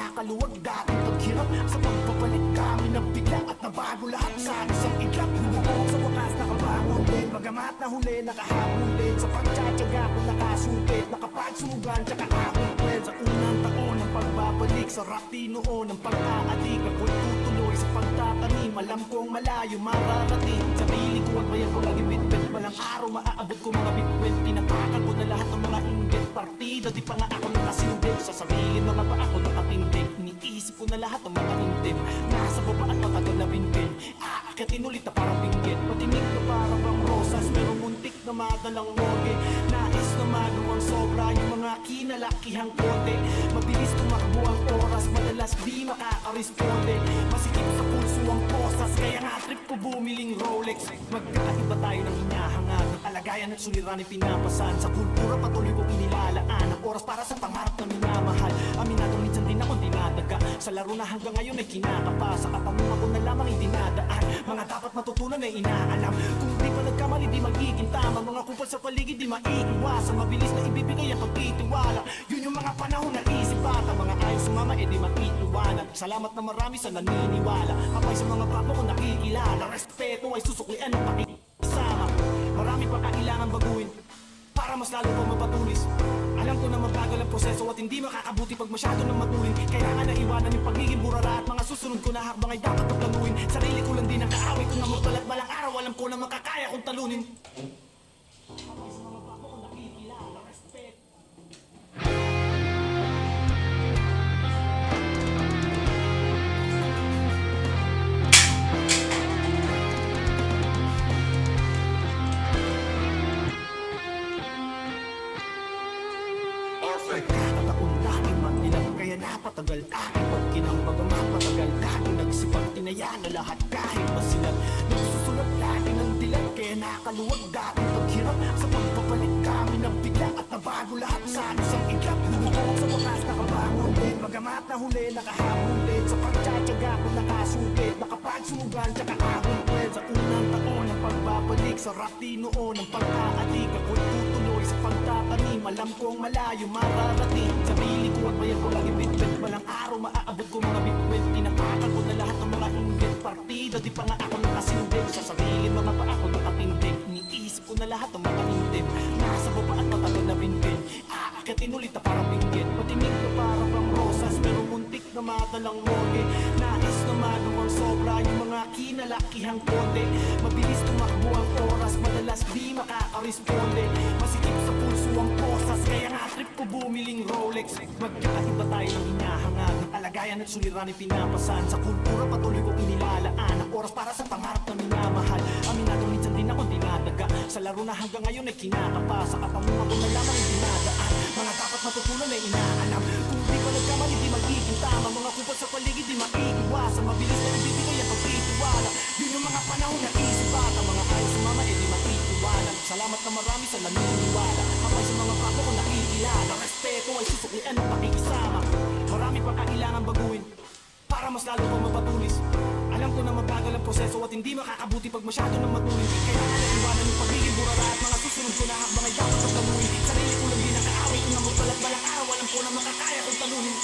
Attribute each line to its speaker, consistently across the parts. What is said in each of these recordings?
Speaker 1: nakaluwag dating paghirap. Sa pagpapalit kami nabigla at nabago lahat sa isang iglap. Bumubuong sa wakas nakabangon din, bagamat nahuli nakahabol din. Sa pagtsatsaga ko nakasumpit, nakapagsumugan tsaka akong plan. Sa unang taon ng pagbabalik, sarap noon ng pag-aadik. Ako'y tutuloy sa pagtatanim, alam kong malayo mararating. Sarili ko at bayan ko lagi bitbit, walang araw maaabot ko mga bitbit. Tinatakan ko na lahat ng mga inggit, partida di pa nga ako nakasindig. Sasabihin mga pa ako nakatindig, iniisip ko na lahat ng mga inggit. Nasa baba at matagal na binbin, aakyatin ulit na parang pinggit. Patinig na parang bang rosas, merong muntik na madalang morgue. Nais na maluwang sobra yung mga kinalakihang kote. Mabilis tumakbo ang oras, madalas di makakaresponde. Masikip sa pulso ang posas, kaya nga trip ko bumiling Rolex. Magkakaiba tayo ng hinahangad, ng alagayan at suliranin pinapasan. Sa kultura patuloy kong inilalaan ang oras para sa pangarap na minamahal. Aminado minsan din ako dinadaga sa laro na hanggang ngayon ay kinakapa. Sa katanungan ko na lamang idinadaan, mga dapat matutunan ay inaalam. Kung di pa nagkamali di magiging tama, mga kupal sa paligid di maiiwasan. Mabilis na ibibigay ang pagtitiwala, yun yung mga panahon na isip bata. Mga ayaw sumama di makitiwanan. Salamat na marami sa naniniwala, kapay sa mga papo ko nakikilala. Respeto ay susuklian ng pakikisama. Marami pa kailangan baguhin para mas lalo pang mapatulis. Alam ko na mabagal ang proseso at hindi makakabuti pag masyado nang matulin. Kailangan na iwanan yung pagiging burara at mga susunod ko na hakbang ay dapat paglanuin. Sarili ko lang din ang kaaway kung namortal at balang araw alam ko na makakaya kong talunin. Patagal aking pagkinambag ang mapatagal aking nagsipag tinaya na lahat kahit masilag. Nagsusulat lagi ng dilag, kaya nakaluwag dating paghirap. Sa pagpapalit kami nabigla at nabago lahat sa isang iglap. Bumubuong sa wakas nakabangon din, bagamat nahuli nakahabol din. Sa pagtsatsaga ko nakasumpit, nakapagsumugan tsaka akong plan. Sa unang taon ng pagbabalik, sarap noon ng pag-aadik. Ako'y tutuloy sa pagtatanim, alam kong malayo mararating. Sarili ko at bayan ko lagi bitbit, walang araw maaabot ko mga bitbit. Tinatakan ko na lahat ng mga inggit, partida di pa nga ako nakasindig. Sasabihin mga pa ako nakatindig, iniisip ko na lahat ng mga inggit. Nasa baba at matagal na binbin, aakyatin ulit na parang pinggit. Patinig na parang bang rosas, merong muntik na madalang morgue. Nais na maluwang sobra yung mga kinalakihang kote. Mabilis tumakbo ang oras, madalas di makakaresponde. Masikip sa pulso ang posas, kaya nga trip ko bumiling Rolex. Magkakaiba tayo ng hinahangad, ng alagayan at suliranin pinapasan. Sa kultura patuloy kong inilalaan ang oras para sa pangarap na minamahal. Aminado minsan din ako dinadaga sa laro na hanggang ngayon ay kinakapa. Sa katanungan ko na lamang idinadaan, mga dapat matutunan ay inaalam. Kung di pa nagkamali di magiging tama, mga kupal sa paligid di maiiwasan. Mabilis na ibibigay ang pagtitiwala, yun yung mga panahon na isip bata. Mga ayaw sumama di makitiwanan. Salamat na marami sa naniniwala, kapay sa mga papo ko nakikilala. Respeto ay susuklian ng pakikisama. Marami pa kailangan baguhin para mas lalo pang mapatulis. Alam ko na mabagal ang proseso at hindi makakabuti pag masyado nang matulin. Kailangan na iwanan yung pagiging burara at mga susunod ko na hakbang ay dapat paglanuin. Sarili ko lang din ang kaaway kung namortal at balang araw alam ko na makakaya kong talunin.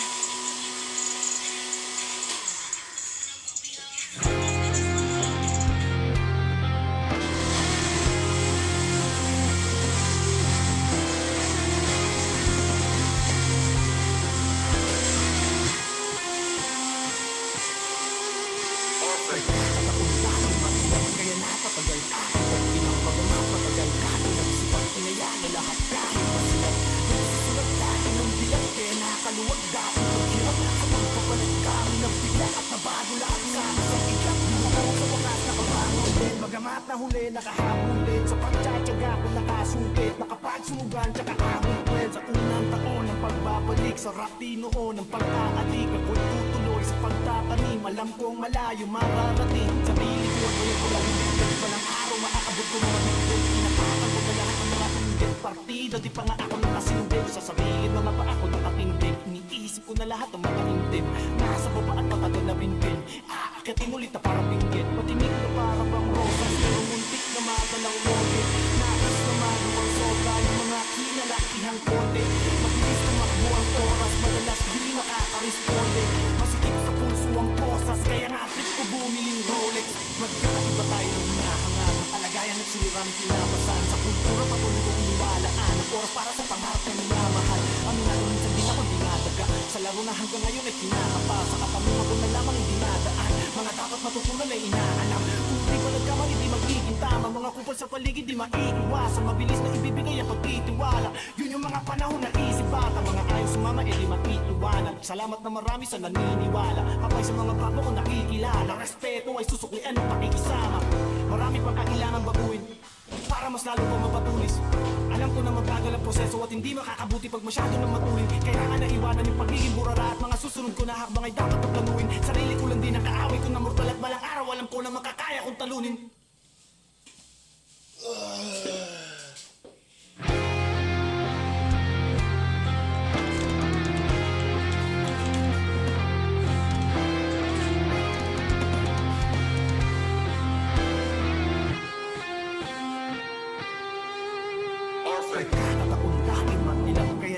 Speaker 1: Kaya napatagal aking pagkinambag ang mapatagal aking nagsipag tinaya na lahat kahit masilag. Nagsusulat lagi ng dilag, kaya nakaluwag dating paghirap. Sa pagpapalit kami nabigla at nabago lahat sa isang iglap. Bumubuong sa wakas nakabangon din, bagamat nahuli nakahabol din. Sa pagtsatsaga ko nakasumpit, nakapagsumugan tsaka akong plan. Sa unang taon ng pagbabalik, sarap noon ng pag-aadik. Ako'y tutuloy sa pagtatanim, alam kong malayo mararating. Sarili ko at bayan ko lagi bitbit, walang araw maaabot ko mga bitbit. Tinatakan ko na lahat ng mga inggit, partida di pa nga ako nakasindig. Sasabihin mga pa ako nakatindig, iniisip ko na lahat ng mga inggit. Nasa baba at matagal na binbin, aakyatin ulit na parang pinggit. Patinig na parang bang rosas, pero muntik na madalang morgue. Nais na maluwang sobra yung mga kinalakihang kote. Mabilis tumakbo ang oras, madalas di makakaresponde. laro na hanggang ngayon ay kinakapa. Sa katanungan ko na lamang hindi nadaan, mga dapat matutunan ay inaalam. Kung di pa nagkamali di magiging tama, mga kupal sa paligid di maiiwasan. Mabilis na ibibigay ang pagtitiwala, yun yung mga panahon na isip bata. Mga ayaw sumama eh di matiiwanan. Salamat na marami sa naniniwala, kapay sa mga bago ko nakikilala. Respeto ay susuklian ng pakikisama, marami pang kailangan baguhin para mas lalo pa mapatulis. Alam ko na mabagal ang proseso at hindi makakabuti pag masyado nang matuloy. Kailangan na iwanan yung pagiging burara at mga susunod ko na hakbang ay dapat pagplanuin. Sarili ko lang din ang kaaway ko na mortal at balang araw alam ko na makakaya kong talunin.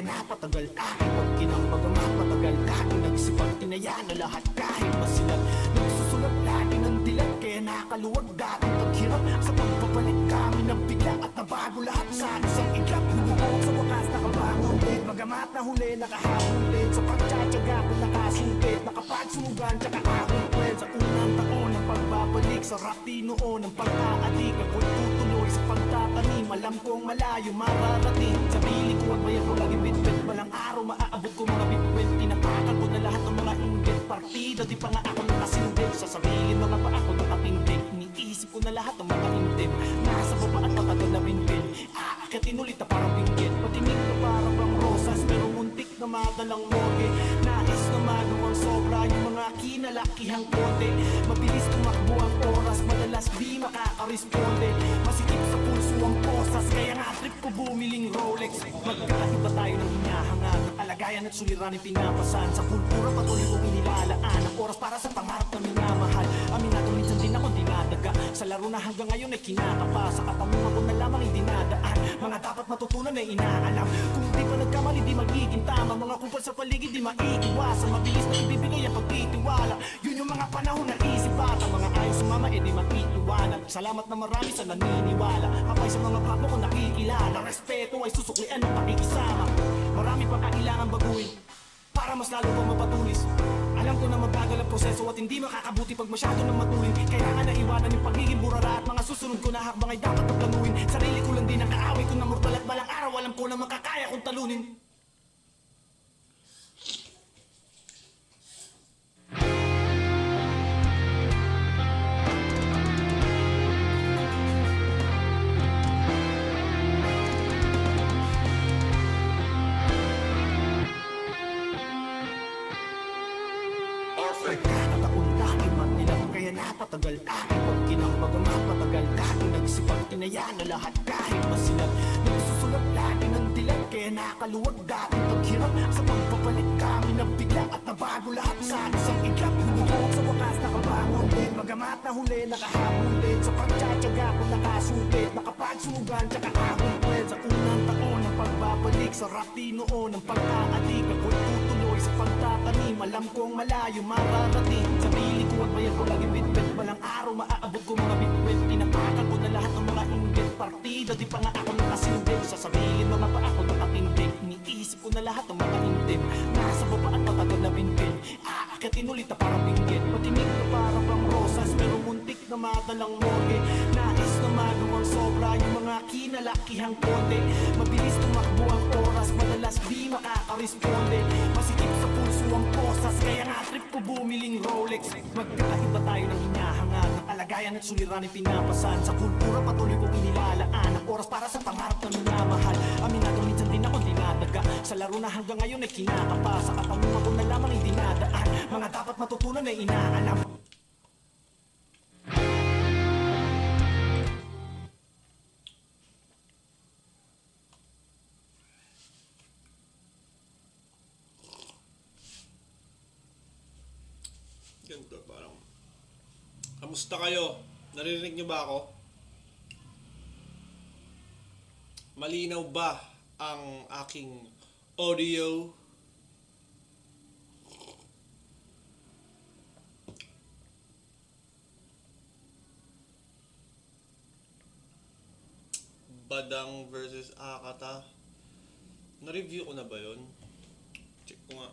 Speaker 1: Napatagal aking pagkinambag ang mapatagal aking nagsipag tinaya na lahat kahit masilag. Nagsusulat lagi ng dilag kaya nakaluwag dating paghirap. Sa pagpapalit kami ng bigla at nabago lahat sa isang iglap. Humuhog sa wakas nakabangon din, bagamat na huli nakahabol din. Sa pagtsatsaga ko nakasumpit, nakapagsumugan tsaka akong kwent. Sa unang taon ng pagbabalik sa rati noon ng pag-aadik, ako'y tutuloy sa pagtatanim. Alam kong malayo mararating, sarili ko at bayan ko lagi bitbit. Walang araw maaabot ko mga bitwin, tinatakan ko na lahat ng mga inggit. Partida di pa nga ako nakasindin, sasabihin mga pa ako nakatindig. Iniisip ko na lahat ng mga intim, nasa baba at matagal na binbin. Aakyatin ulit na parang binggit, patingin na parang bang rosas, pero muntik na madalang morgue. Nais na magawang sobra yung mga kinalakihang kote. Mabilis tumakbo ang oras, madalas di makakaresponde. Masikip sa pulso ang posas, kaya nga trip ko bumiling Rolex. Magkaiba tayo ng hinahangan, ng alagayan at suliranin pinapasan. Sa kultura patuloy kong inilalaan ang oras para sa pangarap na minamahal. Aminado minsan din ako dinadaga, sa laro na hanggang ngayon ay kinakapa. Sa katanungan ko na lamang hindi nadaan, mga dapat matutunan ay inaalam. Kung di pa nagkamali di magiging tama, mga kupal sa paligid di maiiwasan. Mabilis na ibibigay ang pagtitiwala, yun yung mga panahon na isip bata. Mga ayaw sumama eh di matiiwanan. Salamat na marami sa naniniwala, kapay sa mga bago ko nakikilala. Respeto ay susuklian ng pakikisama, marami pa kailangan baguhin para mas lalo pa mapatulis. Alam ko na mabagal ang proseso at hindi makakabuti pag masyado nang matuloy. Kailangan na iwanan yung pagiging burara at mga susunod ko na hakbang ay dapat pagplanuin. Sarili ko lang din ang kaaway ko na mortal at balang araw alam ko na makakaya kong talunin. Napatagal aking pagkinambag ang mapatagal aking nagsipag tinaya na lahat kahit masilag. Nagsusulat lagi ng dilag kaya nakaluwag dating paghirap. Sa pagpapalit kami ng bigla at nabago lahat sa isang iglap. Humuhog sa wakas nakabangon din, bagamat na huli nakahabol din. Sa pagtsatsaga ko nakasumpit, nakapagsumugan tsaka akong kwent. Sa unang taon ng pagbabalik sa rati noon ng pag-aadik, ako'y tutuloy sa pagtatanim. Alam kong malayo mararating, sarili ko at bayan ko lagi bitbit. Walang araw maaabot ko mga bitwin, tinatakan ko na lahat ng mga inggit. Partida di pa nga ako nakasindin, sasabihin mga pa ako nakatindig. Iniisip ko na lahat ng mga intim, nasa baba at matagal na binbin. Aakyatin ulit na parang binggit, patingin na parang bang rosas, pero muntik na madalang morgue. Nais na magawang sobra yung mga kinalakihang kote. Mabilis tumakbo ang oras, madalas di makakaresponde. Masikip sa pulso ang posas, kaya nga trip ko bumiling Rolex. Magkaiba tayo ng hinahangan, ng alagayan at suliranin pinapasan. Sa kultura patuloy kong inilalaan ang oras para sa pangarap na minamahal. Aminado minsan din ako dinadaga, sa laro na hanggang ngayon ay kinakapa. Sa katanungan ko na lamang hindi nadaan, mga dapat matutunan ay inaalam.
Speaker 2: Ganito parang, kamusta kayo? Naririnig niyo ba ako? Malinaw ba ang aking audio? Badang versus Akata. Na-review ko na ba yun? Check ko nga.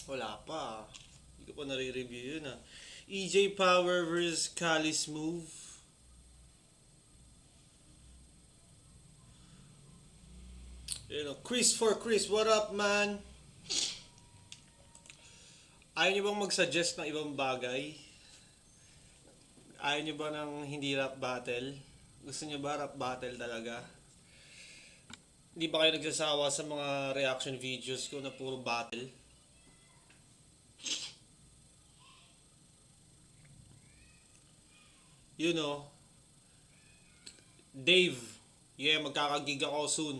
Speaker 2: Wala pa. Hindi ko pa nare-review yun EJ Power vs. Kali's move. Chris for Chris, what up man? Ayaw nyo bang mag-suggest ng ibang bagay? Ayaw nyo ba ng hindi rap battle? Gusto nyo ba rap battle talaga? Hindi ba kayo nagsasawa sa mga reaction videos ko na puro battle? Dave, magkakagig ako soon.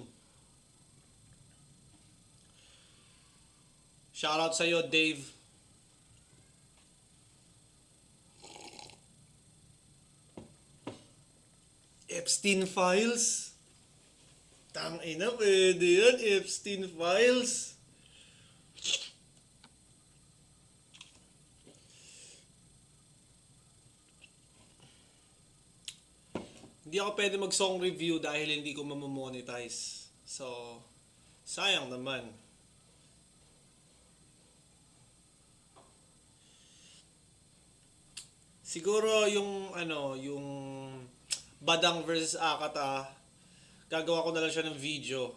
Speaker 2: Shoutout sa'yo, Dave. Epstein Files? Tangina, pwede yan, Epstein Files. Hindi ako pwede mag-song review dahil hindi ko mamamonetize. So, sayang naman. Siguro yung Badang versus Akata, gagawa ko na lang siya ng video.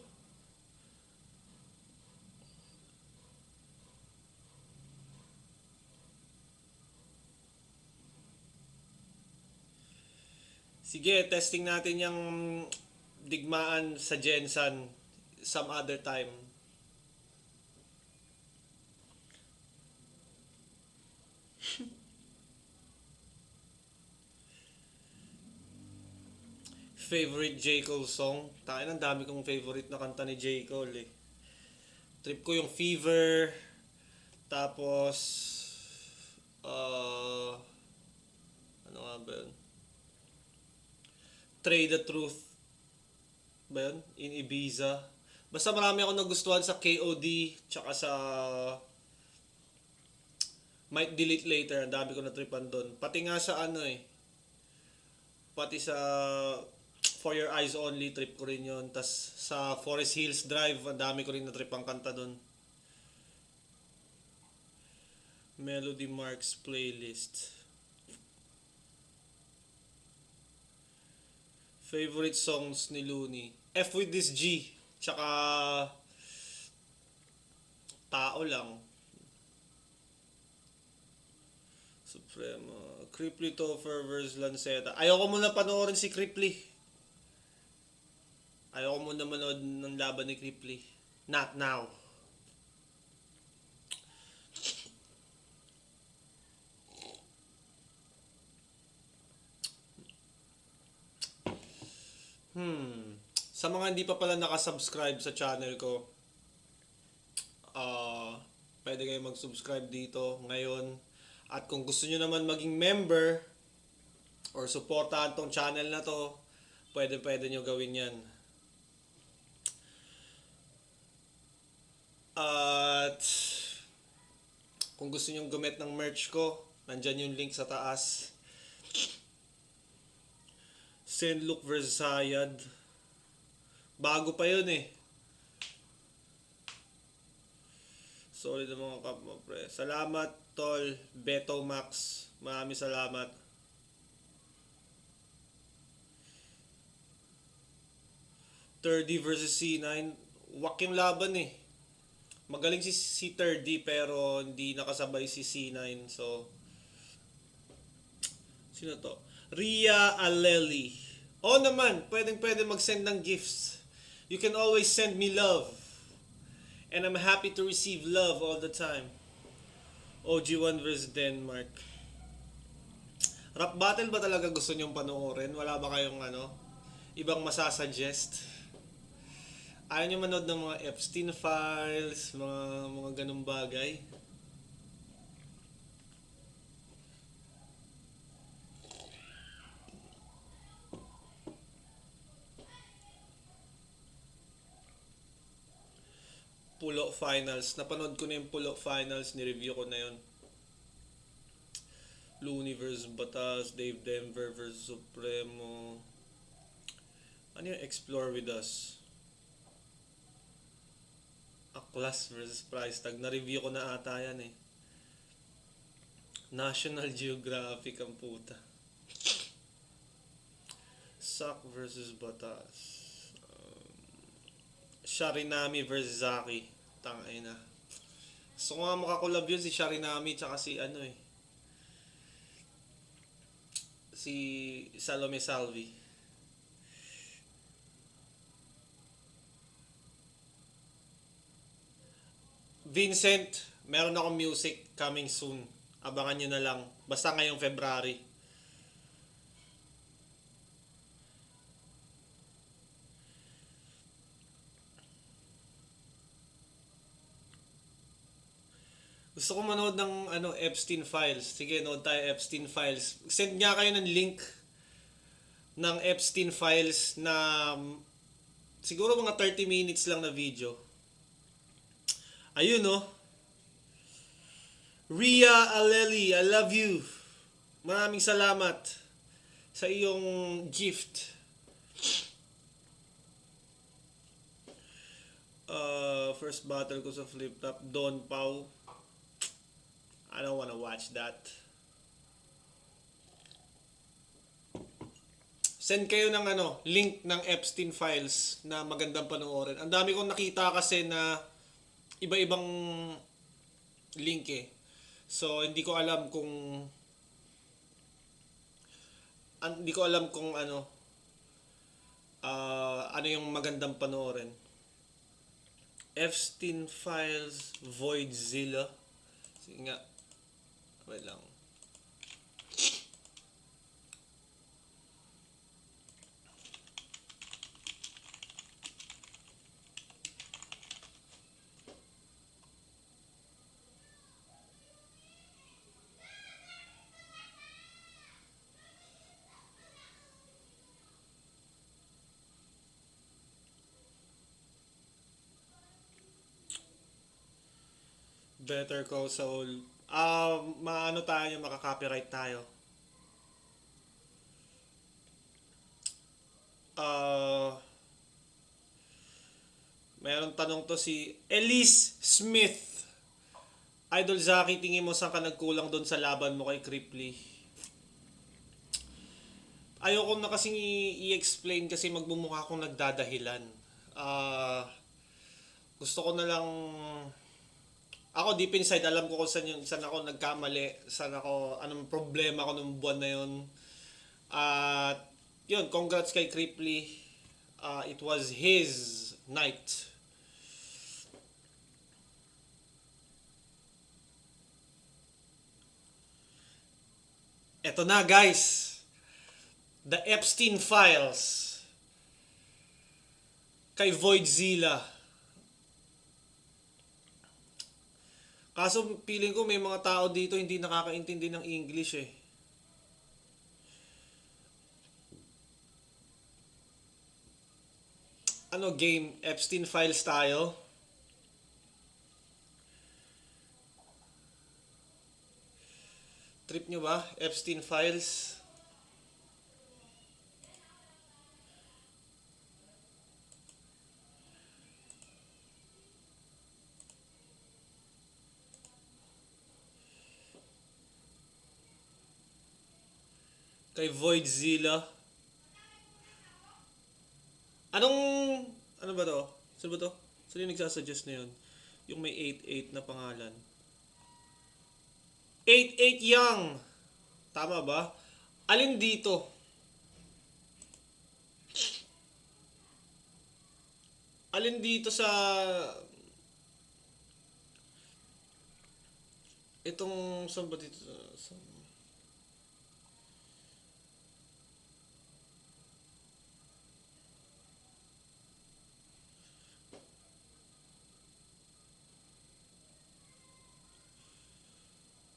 Speaker 2: Sige, testing natin yung digmaan sa Jensen some other time. Favorite J. Cole song? Tayo, ang dami kong favorite na kanta ni J. Cole eh. Trip ko yung Fever. Tapos ano nga ba yun? Trade the Truth ba yun? In Ibiza. Basta marami akong nagustuhan sa KOD tsaka sa Might Delete Later. Ang dami ko na-tripan doon. Pati nga sa pati sa For Your Eyes Only, trip ko rin yun. Tas sa Forest Hills Drive, ang dami ko rin na-trip ang kanta doon. Melody Marks playlist. Favorite songs ni Looney. F with this G. Tsaka Tao Lang. Suprema. Cripply Topher vs. Lanceta. Ayoko muna panoorin si Cripply. Ayoko muna manood ng laban ni Cripply. Not now. Sa mga hindi pa pala nakasubscribe sa channel ko, pwede kayo mag-subscribe dito ngayon. At kung gusto nyo naman maging member or supportahan tong channel na to, pwede nyo gawin yan. At kung gusto nyo gumit ng merch ko, nandyan yung link sa taas. Saint Luke vs. Hayad. Bago pa yun eh. Solid ang mga kap mo, pre. Salamat, tol. Beto Max. Maraming salamat. Thirdy vs. C9. Wak yung laban eh. Magaling si Thirdy pero hindi nakasabay si C9. So, sino to? Ria Aleli. Naman, pwede mag-send ng gifts. You can always send me love. And I'm happy to receive love all the time. OG1 vs. Denmark. Rap battle ba talaga gusto nyong panoorin? Wala ba kayong ibang masasuggest? Ayaw nyo manood ng mga Epstein Files, mga ganung bagay? Pull-up finals. Napanood ko na yung pull-up finals. Ni-review ko na yun. Looney vs. Batas. Dave Denver vs. Supremo. Ano yung Explore With Us? Class versus price tag. Na-review ko na ata yan eh. National Geographic ang puta. Sak versus Batas. Sharinami versus ZAKI. Tangay na. Gusto ko nga makakulab yun si Sharinami tsaka si ano eh. Si Salome Salvi. Vincent, meron akong music coming soon. Abangan nyo na lang. Basta ngayong February. Gusto ko manood ng Epstein Files. Sige, nood tayo Epstein Files. Send nga kayo ng link ng Epstein Files na siguro mga 30 minutes lang na video. Ayun no. 𝐕₂Aleli, I love you. Maraming salamat sa iyong gift. First battle ko sa flip top, Don Pau. I don't wanna watch that. Send kayo ng link ng Epstein Files na magandang panoorin. Ang dami kong nakita kasi na iba-ibang link eh. So hindi ko alam kung ano yung magandang panoorin. Epstein Files Voidzilla. Sige nga. Wait lang. Better Call Saul. Maano tayo, makaka-copyright tayo. Mayroong tanong to si Elise Smith. Idol Zaki, tingin mo saan ka nagkulang doon sa laban mo kay Cripply? Ayoko na kasing i-explain kasi magmumukha akong nagdadahilan. Gusto ko na lang, ako deep inside alam ko kung saan ako nagkamali, anong problema ko nung buwan na yun. Yun, congrats kay Cripply. It was his night. Eto na guys. The Epstein Files kay Voidzilla. Kaso feeling ko may mga tao dito hindi nakakaintindi ng English eh. Game? Epstein Files tayo? Trip nyo ba? Epstein Files? Kay Voidzilla. Ano ba to? Sino ba to? Sino yung nagsasuggest na yun? Yung may 88 na pangalan. 88 Tama ba? Alin dito? Alin dito sa itong saan ba dito?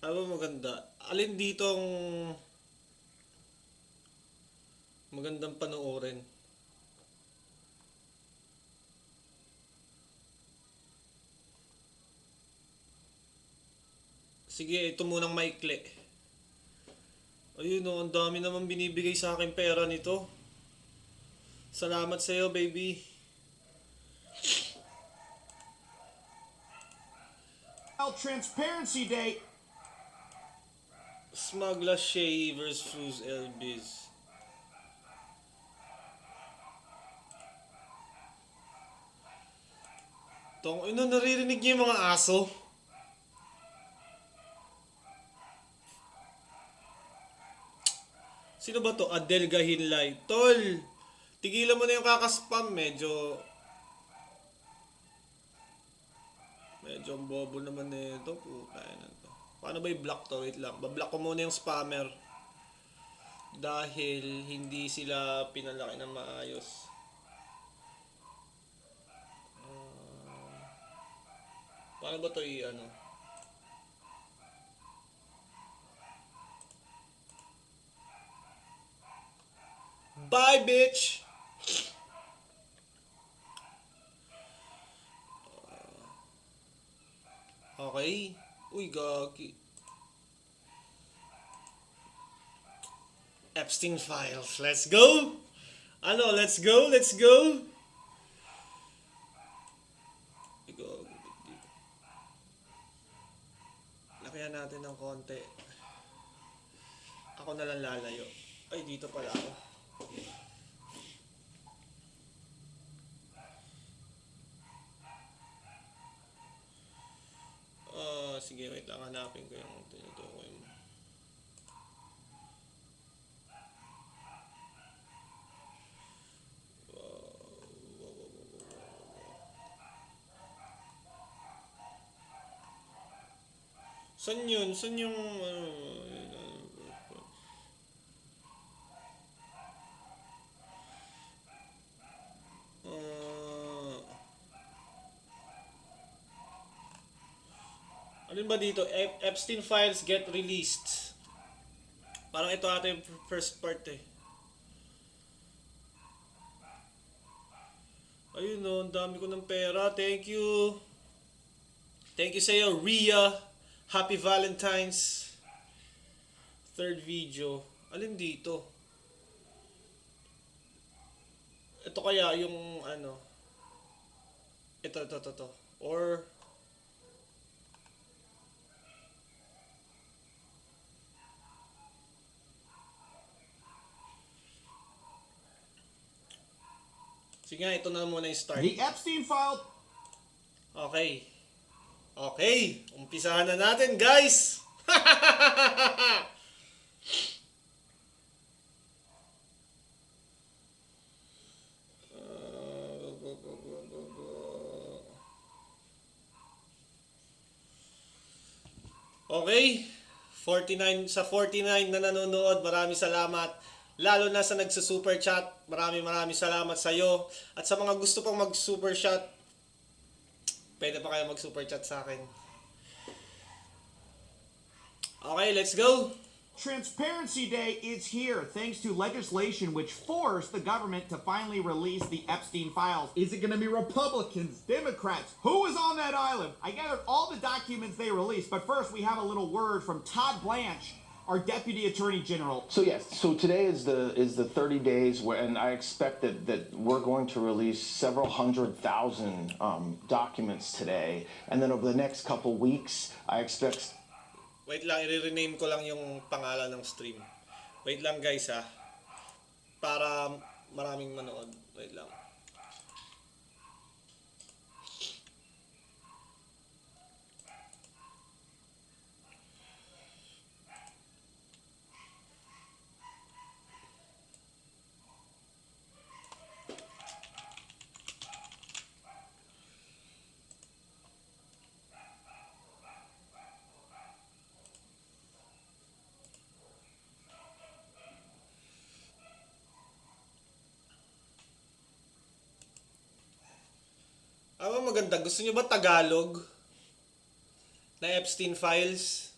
Speaker 2: Ano maganda? Alin dito ang magandang panoorin? Sige, ito munang maikli. Ayun ang dami naman binibigay sa akin pera nito. Salamat sa iyo, baby.
Speaker 1: Transparency Day.
Speaker 2: Smugla shavers fuse LBs. Tong ino, naririnig niyo yung mga aso? Sino ba to? 𝐤𝐊𝐿𝐈. Tol, tigilan mo na yung kakaspam. Medyo ang bobo naman nito. Puta na to. Paano ba i-block to? Wait lang. Bablock ko muna yung spammer. Dahil hindi sila pinalaki na maayos. Paano ba to i-ano? Bye, bitch! Okay. Uy, gagi. Epstein files. Let's go! Ano, let's go, let's go! Lakihan natin ng konti. Ako na lang lalayo. Ay, dito pala ako. Sige, wait lang. Hanapin ko yung tinutukoy mo. Saan yun? Saan yung... Alin ba dito? Epstein files get released. Parang ito ata yung first part eh. Ayun no, ang dami ko ng pera. Thank you. Thank you sa'yo, Rhea. Happy Valentine's. Third video. Alin dito? Ito kaya yung ano. Ito. Or... Sige nga, ito na muna yung start.
Speaker 1: The Epstein file.
Speaker 2: Okay. Okay. Umpisahan na natin, guys. Okay. 49 sa 49 na nanonood, maraming salamat. Lalo na sa nagsa-super chat, maraming salamat sa iyo. At sa mga gusto pang mag-super chat, pwede pa kayo mag-super chat sa akin. Okay, let's go.
Speaker 1: Transparency Day is here thanks to legislation which forced the government to finally release the Epstein files. Is it going to be Republicans, Democrats? Who is on that island? I gathered all the documents they released, but first we have a little word from Todd Blanche, our Deputy Attorney General.
Speaker 3: So yes, so today is the 30 days where, and I expect that we're going to release several 100,000 documents today, and then over the next couple weeks, I expect.
Speaker 2: Wait lang, i-rename ko lang yung pangalan ng stream. Wait lang guys ha. Para maraming manood. Wait lang. Maganda. Gusto nyo ba Tagalog? Na Epstein files?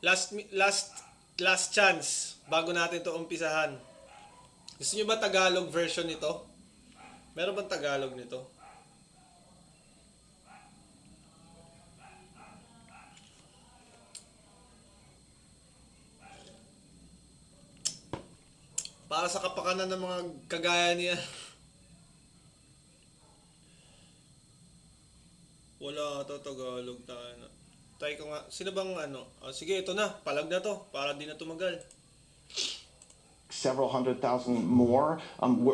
Speaker 2: Last chance bago natin to umpisahan. Gusto nyo ba Tagalog version nito? Meron bang Tagalog nito? Para sa kapakanan ng mga kagaya niya. Wala to, Tagalog tayo na. Try ko nga. Sino bang ano? Sige, ito na. Palag na to. Para di na tumagal.
Speaker 3: Several 100,000 more.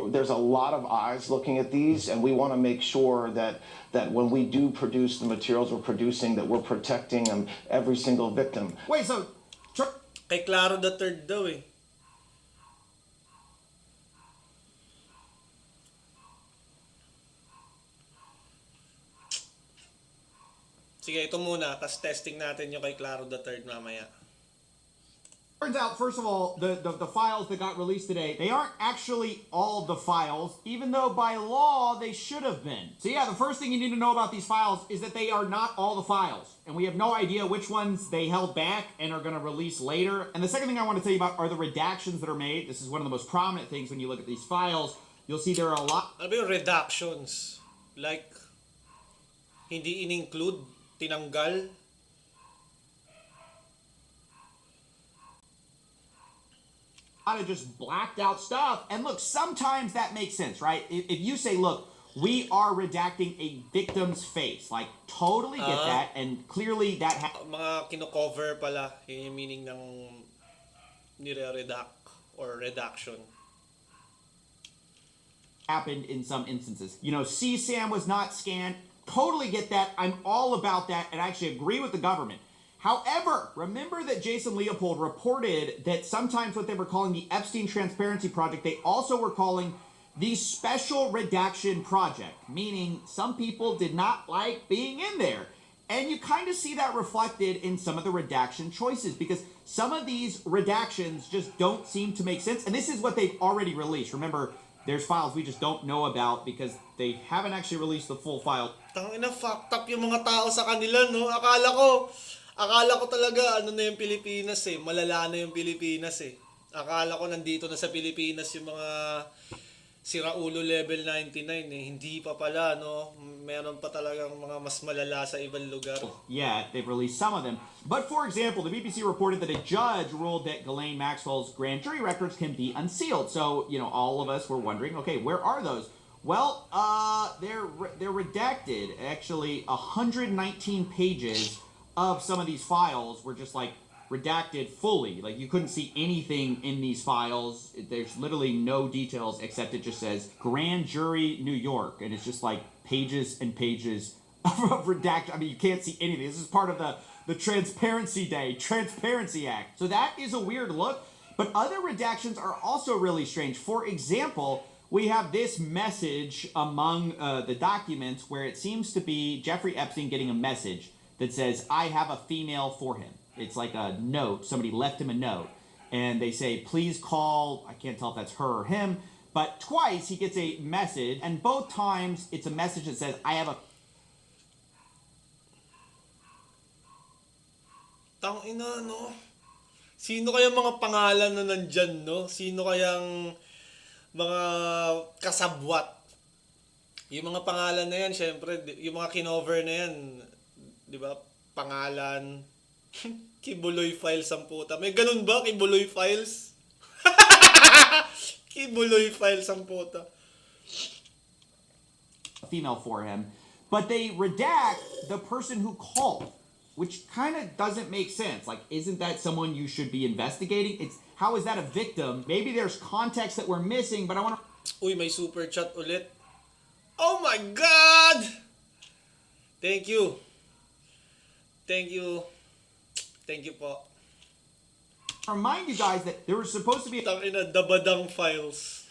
Speaker 3: There's a lot of eyes looking at these, and we want to make sure that when we do produce the materials we're producing, that we're protecting every single victim.
Speaker 4: Wait, so
Speaker 2: Kay Claro the Third daw eh. Sige, ito muna. Tapos testing natin yung kay Claro the Third mamaya.
Speaker 4: turns out, first of all, the files that got released today, they aren't actually all the files, even though by law they should have been. So yeah, the first thing you need to know about these files is that they are not all the files. And we have no idea which ones they held back and are going to release later. And the second thing I want to tell you about are the redactions that are made. This is one of the most prominent things when you look at these files. You'll see there are a lot.
Speaker 2: Ano ba yung redactions? Like, hindi in-include, tinanggal?
Speaker 4: Of just blacked out stuff. And look, sometimes that makes sense, right? If you say, look, we are redacting a victim's face, like totally get that, and clearly that
Speaker 2: Mga kino-cover pala, yun yung meaning ng nire-redact or redaction.
Speaker 4: happened in some instances. You know, CSAM was not scanned. Totally get that. I'm all about that, and I actually agree with the government. However, remember that Jason Leopold reported that sometimes what they were calling the Epstein Transparency Project, they also were calling the Special Redaction Project, meaning some people did not like being in there. And you kind of see that reflected in some of the redaction choices, because some of these redactions just don't seem to make sense. And this is what they've already released. Remember, there's files we just don't know about because they haven't actually released the full file.
Speaker 2: Tangina, fucked up yung mga tao sa kanila, no? Akala ko talaga, ano na yung Pilipinas eh. Malala na yung Pilipinas eh. Akala ko nandito na sa Pilipinas yung mga siraulo level 99 eh. Hindi pa pala, no? Meron pa talagang mga mas malala sa ibang lugar.
Speaker 4: Yeah, they've released some of them. But for example, the BBC reported that a judge ruled that Ghislaine Maxwell's grand jury records can be unsealed. So, you know, all of us were wondering, okay, where are those? Well, they're redacted. Actually, 119 pages of some of these files were just like redacted fully. Like you couldn't see anything in these files. There's literally no details except it just says Grand Jury New York, and it's just like pages and pages of redacted. I mean, you can't see anything. This is part of the Transparency Act. So that is a weird look, but other redactions are also really strange. For example, we have this message among the documents where it seems to be Jeffrey Epstein getting a message that says, I have a female for him. It's like a note. Somebody left him a note. And they say, please call. I can't tell if that's her or him. But twice he gets a message. And both times it's a message that says, I have a...
Speaker 2: Tangina, no? Sino kayang mga pangalan na nandyan, no? Sino kayang mga kasabwat? Yung mga pangalan na yan, syempre, yung mga kinover na yan, di ba? Pangalan, Kibuloy Files ang puta. May ganun ba? Kibuloy Files? Kibuloy Files ang puta.
Speaker 4: Female for him. But they redact the person who called, which kind of doesn't make sense. Like, isn't that someone you should be investigating? How is that a victim? Maybe there's context that we're missing, but I want to...
Speaker 2: Uy, may super chat ulit. Oh my God! Thank you. Thank you. Thank you po.
Speaker 4: remind you guys that there was supposed to be...
Speaker 2: Tangina, the Badang Files.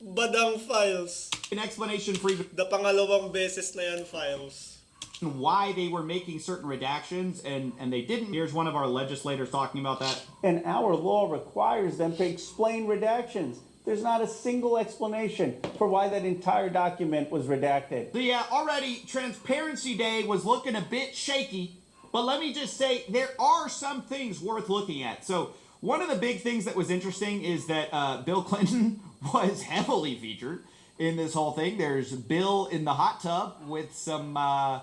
Speaker 2: Badang Files.
Speaker 4: an explanation for even
Speaker 2: The pangalawang beses na yan, Files.
Speaker 4: why they were making certain redactions, and they didn't. Here's one of our legislators talking about that.
Speaker 5: And our law requires them to explain redactions. There's not a single explanation for why that entire document was redacted.
Speaker 4: So yeah, already Transparency Day was looking a bit shaky, but let me just say there are some things worth looking at. So one of the big things that was interesting is that Bill Clinton was heavily featured in this whole thing. There's Bill in the hot tub with some a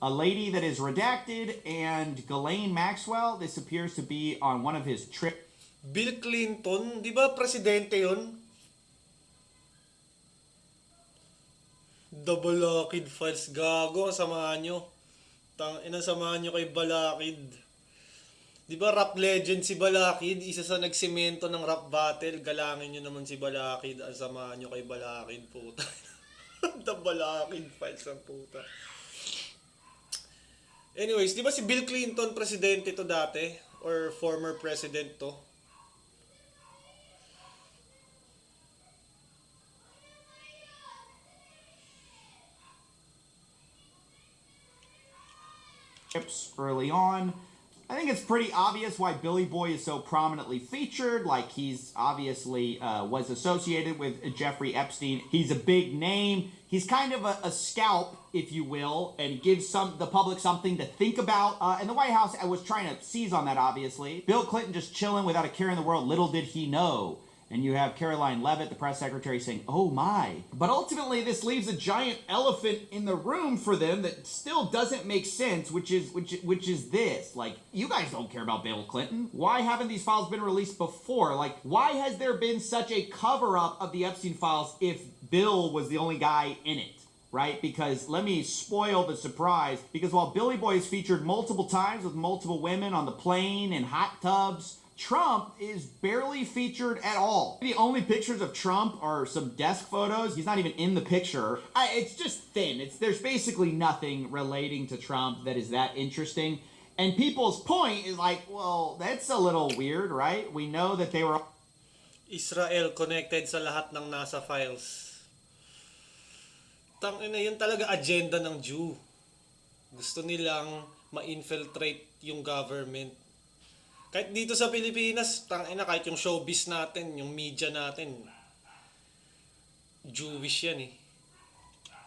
Speaker 4: lady that is redacted, and Ghislaine Maxwell. This appears to be on one of his trips.
Speaker 2: Bill Clinton, di ba presidente yun? The Balakid Files. Gago, samahan nyo. Samahan nyo kay Balakid. Di ba rap legend si Balakid? Isa sa nagsemento ng rap battle. Galangin nyo naman si Balakid. Samahan nyo kay Balakid, puta. The Balakid Files ang puta. Anyways, di ba si Bill Clinton presidente to dati? Or former president to?
Speaker 4: Early on. I think it's pretty obvious why Billy Boy is so prominently featured. Like, he's obviously was associated with Jeffrey Epstein. He's a big name. He's kind of a scalp, if you will, and gives the public something to think about. And the White House was trying to seize on that, obviously. Bill Clinton just chilling without a care in the world. Little did he know. And you have Caroline Leavitt, the press secretary, saying, "Oh my." But ultimately, this leaves a giant elephant in the room for them that still doesn't make sense, which is this. Like, you guys don't care about Bill Clinton. Why haven't these files been released before? Like, why has there been such a cover-up of the Epstein files if Bill was the only guy in it? Right? Because let me spoil the surprise. Because while Billy Boy is featured multiple times with multiple women on the plane and hot tubs, Trump is barely featured at all. The only pictures of Trump are some desk photos. He's not even in the picture. It's just thin. There's basically nothing relating to Trump that is that interesting. And people's point is like, well, that's a little weird, right? We know that they were...
Speaker 2: Israel connected sa lahat ng nasa files. Tangina, yun talaga agenda ng Jew. Gusto nilang ma-infiltrate yung government. Kahit dito sa Pilipinas, tangina, kahit yung showbiz natin, yung media natin, Jewish yan eh.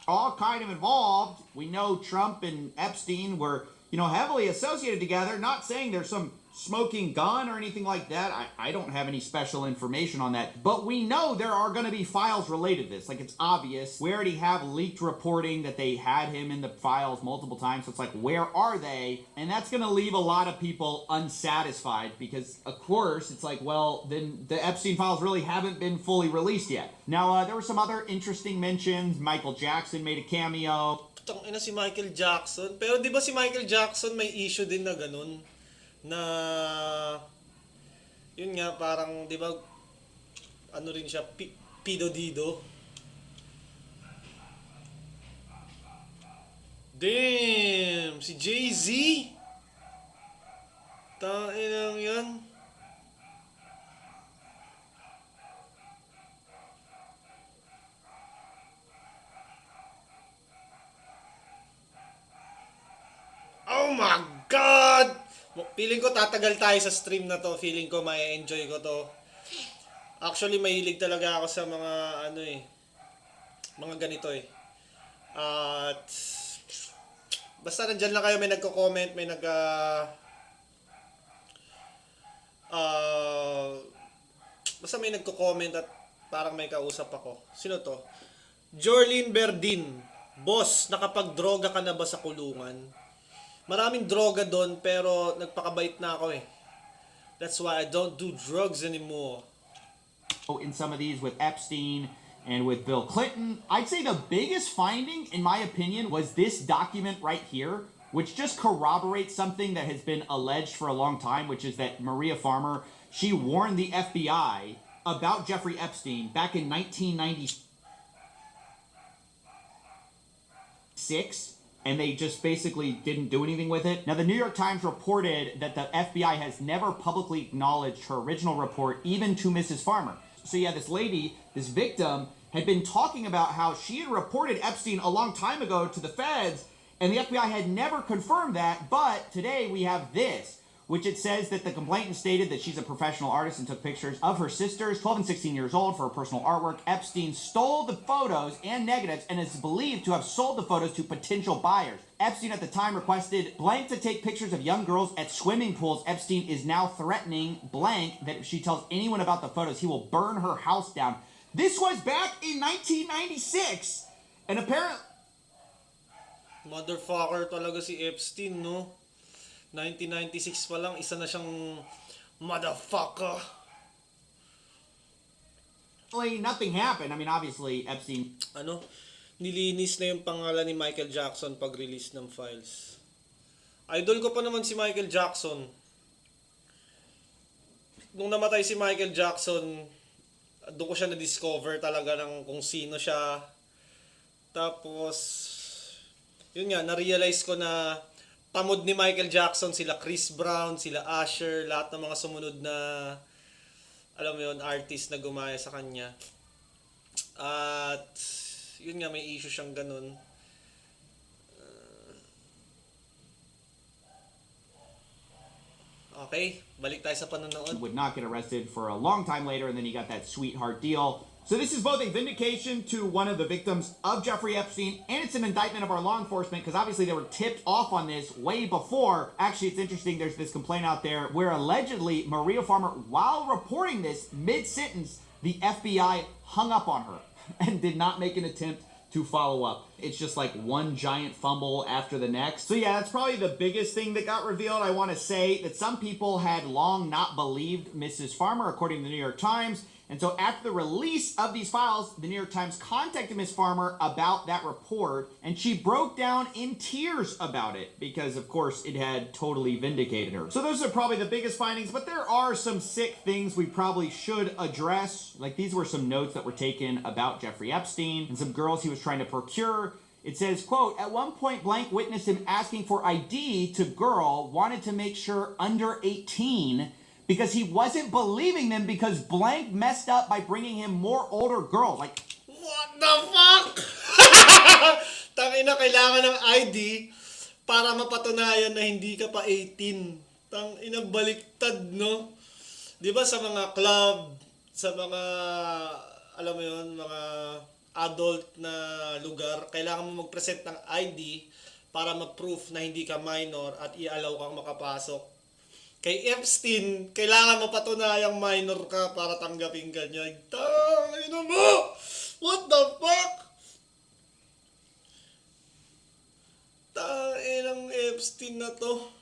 Speaker 4: All kind of involved. We know Trump and Epstein were, heavily associated together. Not saying there's some smoking gun or anything like that. I don't have any special information on that. But we know there are going to be files related to this. Like, it's obvious. We already have leaked reporting that they had him in the files multiple times. So it's like, where are they? And that's going to leave a lot of people unsatisfied because, of course, it's like, well, then the Epstein files really haven't been fully released yet. Now, there were some other interesting mentions. Michael Jackson made a cameo.
Speaker 2: Tangina si Michael Jackson. Pero di ba si Michael Jackson may issue din na ganun? Na yun nga, parang di ba ano rin siya, pido-dido. Damn, si Jay-Z, tainang yan. Oh my God! Feeling ko tatagal tayo sa stream na to. Feeling ko ma-enjoy ko to. Actually, mahilig talaga ako sa mga mga ganito eh. At basta nandyan lang kayo, may nagko-comment, may basta may nagko-comment at parang may kausap ako. Sino to? Jorlyn Berdin. Boss, nakapag-droga ka na ba sa kulungan? Maraming droga doon pero nagpakabait na ako eh. That's why I don't do drugs anymore.
Speaker 4: In some of these with Epstein and with Bill Clinton, I'd say the biggest finding, in my opinion, was this document right here, which just corroborates something that has been alleged for a long time, which is that Maria Farmer, she warned the FBI about Jeffrey Epstein back in 1996. And they just basically didn't do anything with it. Now, the New York Times reported that the FBI has never publicly acknowledged her original report, even to Mrs. Farmer. So yeah, this lady, this victim, had been talking about how she had reported Epstein a long time ago to the feds, and the FBI had never confirmed that, but today we have this, which it says that the complainant stated that she's a professional artist and took pictures of her sisters, 12 and 16 years old, for her personal artwork. Epstein stole the photos and negatives and is believed to have sold the photos to potential buyers. Epstein at the time requested blank to take pictures of young girls at swimming pools. Epstein is now threatening blank that if she tells anyone about the photos, he will burn her house down. This was back in 1996. And apparently...
Speaker 2: Motherfucker talaga si Epstein, no? 1996 pa lang, isa na siyang motherfucker.
Speaker 4: Nothing happened. I mean, obviously, Epstein...
Speaker 2: nilinis na yung pangalan ni Michael Jackson pag-release ng files. Idol ko pa naman si Michael Jackson. Nung namatay si Michael Jackson, doon ko siya na-discover talaga ng kung sino siya. Tapos, yun nga, na-realize ko na tamod ni Michael Jackson, sila Chris Brown, sila Usher, lahat ng mga sumunod na, alam mo yun, artist na gumaya sa kanya. At, yun nga, may issue siyang ganun. Okay, balik tayo sa panonood.
Speaker 4: Would not get arrested for a long time later, and then he got that sweetheart deal. So this is both a vindication to one of the victims of Jeffrey Epstein, and it's an indictment of our law enforcement, because obviously they were tipped off on this way before. Actually, it's interesting, there's this complaint out there where allegedly Maria Farmer, while reporting this mid-sentence, the FBI hung up on her and did not make an attempt to follow up. It's just like one giant fumble after the next. So yeah, that's probably the biggest thing that got revealed. I want to say that some people had long not believed Mrs. Farmer, according to the New York Times. And so after the release of these files, the New York Times contacted Ms. Farmer about that report, and she broke down in tears about it because, of course, it had totally vindicated her. So those are probably the biggest findings, but there are some sick things we probably should address. Like, these were some notes that were taken about Jeffrey Epstein and some girls he was trying to procure. It says, quote, "At one point, blank witnessed him asking for ID to girl, wanted to make sure under 18, because he wasn't believing them because blank messed up by bringing him more older girls." Like,
Speaker 2: What the fuck? Tangina, kailangan ng ID para mapatunayan na hindi ka pa 18. Tangina, baliktad, no? Di ba sa mga club, sa mga, alam mo yun, mga adult na lugar, kailangan mo mag-present ng ID para ma-proof na hindi ka minor at i-allow kang makapasok. Kay Epstein, kailangan mapatunayang minor ka para tanggapin ka niya. Tangina mo! What the fuck? Tanginang Epstein na to.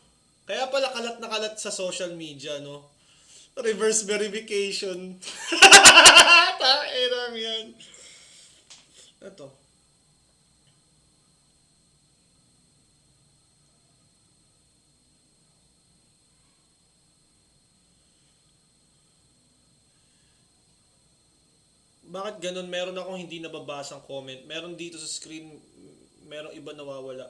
Speaker 2: Kaya pala kalat na kalat sa social media, no? Reverse verification. Tanginang yan. Ito. Bakit ganun? Meron akong hindi nababasang comment. Meron dito sa screen, merong iba nawawala.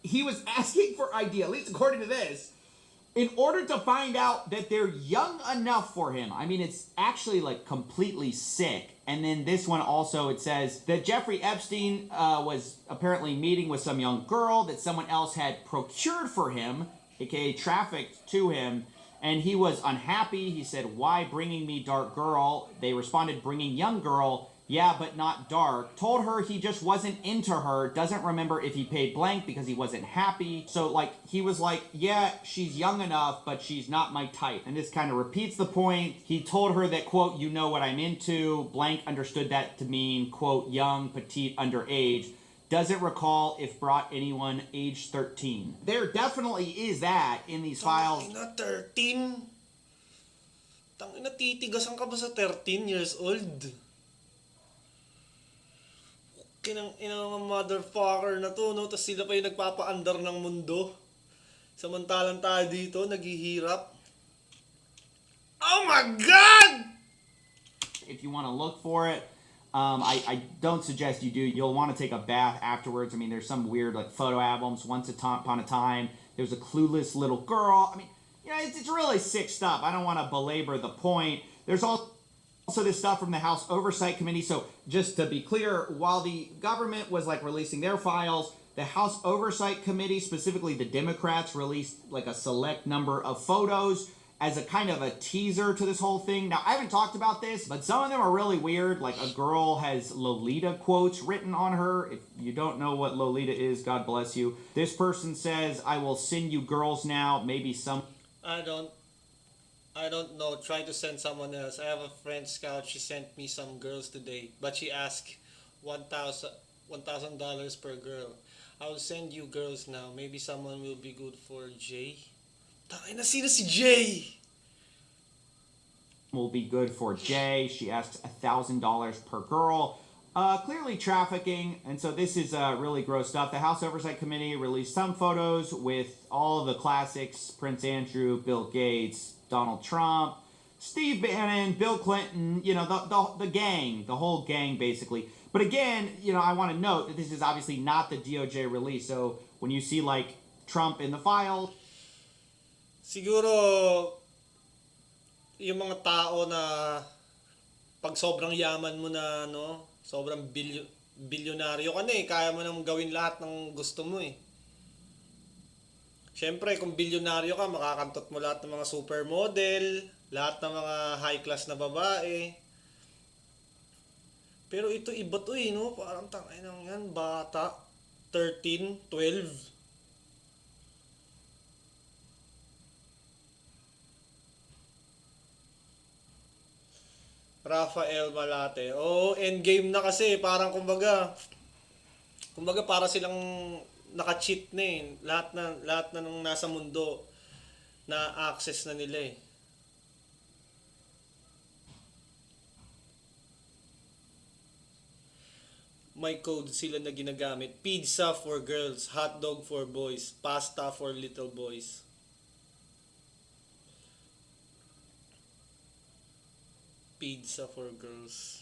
Speaker 4: he was asking for ID, at least according to this, in order to find out that they're young enough for him. I mean, it's actually like completely sick. And then this one also, it says that Jeffrey Epstein was apparently meeting with some young girl that someone else had procured for him, aka trafficked to him, and he was unhappy. He said, "Why bringing me dark girl?" They responded, "Bringing young girl. Yeah, but not dark." Told her he just wasn't into her. Doesn't remember if he paid blank because he wasn't happy. So, like, he was like, yeah, she's young enough, but she's not my type. And this kind of repeats the point. He told her that, quote, "You know what I'm into." Blank understood that to mean, quote, young, petite, underage. Doesn't recall if brought anyone age 13. There definitely is that in these files.
Speaker 2: Tangina, 13? Tangina, titigasan ka ba sa 13 years old? Kinang inang motherfucker na to, no? Tapos sila pa yung nagpapa-andar ng mundo. Samantalang tayo dito, naghihirap. Oh my God!
Speaker 4: If you want to look for it, I don't suggest you do. You'll want to take a bath afterwards. I mean, there's some weird like photo albums. Once upon a time, there's a clueless little girl. I mean, you know, it's really sick stuff. I don't want to belabor the point. There's also this stuff from the House Oversight Committee. So just to be clear, while the government was like releasing their files, the House Oversight Committee, specifically the Democrats, released like a select number of photos as a kind of a teaser to this whole thing. Now, I haven't talked about this, but some of them are really weird. Like a girl has Lolita quotes written on her. If you don't know what Lolita is, God bless you. This person says, "I will send you girls now." Maybe some...
Speaker 2: I don't know. Try to send someone else. I have a friend scout. She sent me some girls today, but she asked 1,000. $1,000 per girl. I'll send you girls now. Maybe someone will be good for Jay. Tangina, sino si Jay?
Speaker 4: Will be good for Jay. She asks $1,000 per girl. Clearly trafficking, and so this is really gross stuff. The House Oversight Committee released some photos with all of the classics: Prince Andrew, Bill Gates, Donald Trump, Steve Bannon, Bill Clinton, you know, the gang, the whole gang basically. But again, you know, I want to note that this is obviously not the DOJ release. So when you see like Trump in the file,
Speaker 2: siguro yung mga tao na pag sobrang yaman mo na, no, sobrang bilyonaryo ka na eh, kaya mo nang gawin lahat ng gusto mo eh. Siyempre, kung bilyonaryo ka, makakantot mo lahat ng mga supermodel, lahat ng mga high class na babae. Pero ito iba to eh, no? Parang tangay nang yan, bata, 13, 12. Rafael Malate. Oh, endgame na kasi. Parang kumbaga para silang naka-cheat na eh. Lahat na nung nasa mundo na access na nila eh. May code sila na ginagamit. Pizza for girls, hotdog for boys, pasta for little boys. Pizza for girls.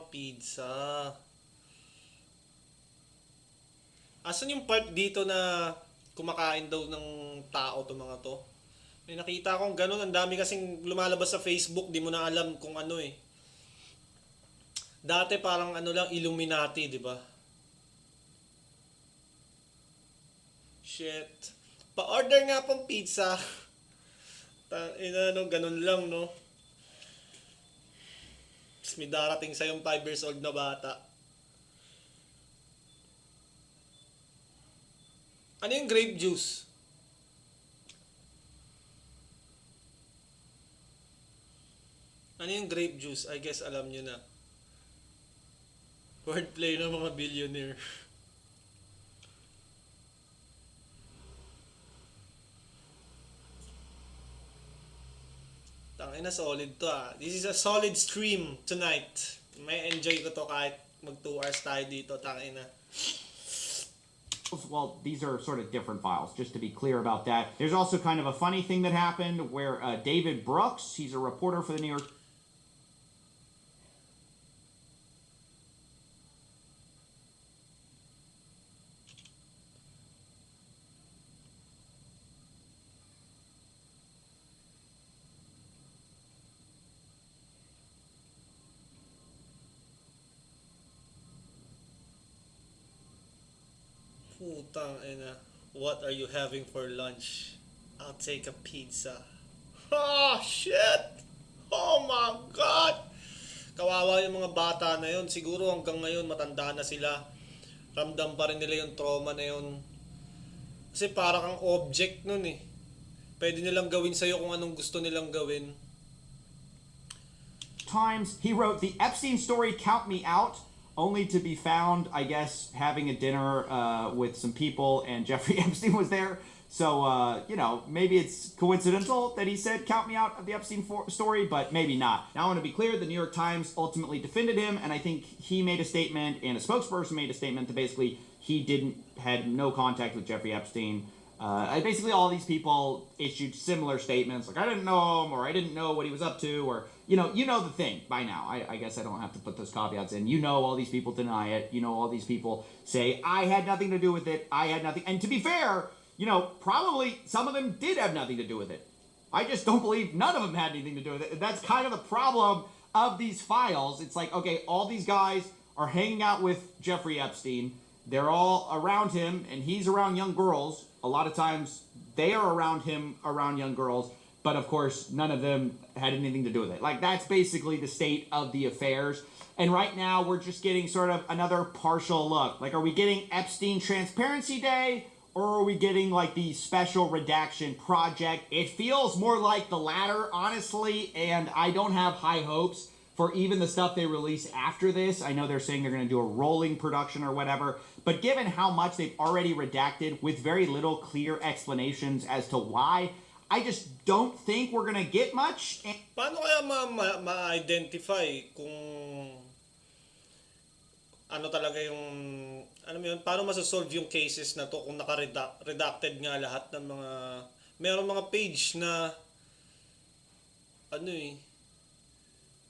Speaker 2: Pizza. Asan yung part dito na kumakain daw ng tao to mga to? May nakita akong ganun. Ang dami kasing lumalabas sa Facebook. Di mo na alam kung ano eh. Dati parang ano lang, Illuminati, di ba? Shit. Pa-order nga pang pizza. Ganun lang, no? Tapos may darating sa'yong 5 years old na bata. Ano yung grape juice? Ano yung grape juice? I guess alam nyo na. Wordplay ng mga billionaire. Tangina, solid to ah. This is a solid stream tonight. May enjoy ko to kahit mag 2 hours tayo dito. Tangina.
Speaker 4: well, these are sort of different files, just to be clear about that. There's also kind of a funny thing that happened where David Brooks, he's a reporter for the New York
Speaker 2: Putang ina. What are you having for lunch? I'll take a pizza. Oh, shit! Oh my God! Kawawa yung mga bata na yun. Siguro hanggang ngayon matanda na sila. Ramdam pa rin nila yung trauma na yun. Kasi para kang object nun eh. Pwede nilang gawin sa'yo kung anong gusto nilang gawin.
Speaker 4: Times, he wrote, "The Epstein story, count me out," only to be found, I guess, having a dinner with some people, and Jeffrey Epstein was there. So, you know, maybe it's coincidental that he said, "Count me out" of the Epstein story, but maybe not. Now, I want to be clear, the New York Times ultimately defended him, and I think he made a statement, and a spokesperson made a statement that basically he had no contact with Jeffrey Epstein. Basically, all these people issued similar statements, like, "I didn't know him," or "I didn't know what he was up to," or, you know the thing by now. I guess I don't have to put those caveats in. You know all these people deny it. You know all these people say, "I had nothing to do with it. I had nothing." And to be fair, you know, probably some of them did have nothing to do with it. I just don't believe none of them had anything to do with it. That's kind of the problem of these files. It's like, okay, all these guys are hanging out with Jeffrey Epstein. They're all around him, and he's around young girls. A lot of times they are around him, around young girls, but of course none of them had anything to do with it. Like, that's basically the state of the affairs. And right now we're just getting sort of another partial look. Like, are we getting Epstein Transparency Day, or are we getting like the special redaction project? It feels more like the latter, honestly, and I don't have high hopes for even the stuff they release after this. I know they're saying they're going to do a rolling production or whatever, but given how much they've already redacted with very little clear explanations as to why, I just don't think we're going to get much.
Speaker 2: Paano kaya ma-identify kung ano talaga yung, ano mo yun, paano masasolve yung cases na to kung naka-redacted nga lahat ng mga, meron mga page na, ano eh,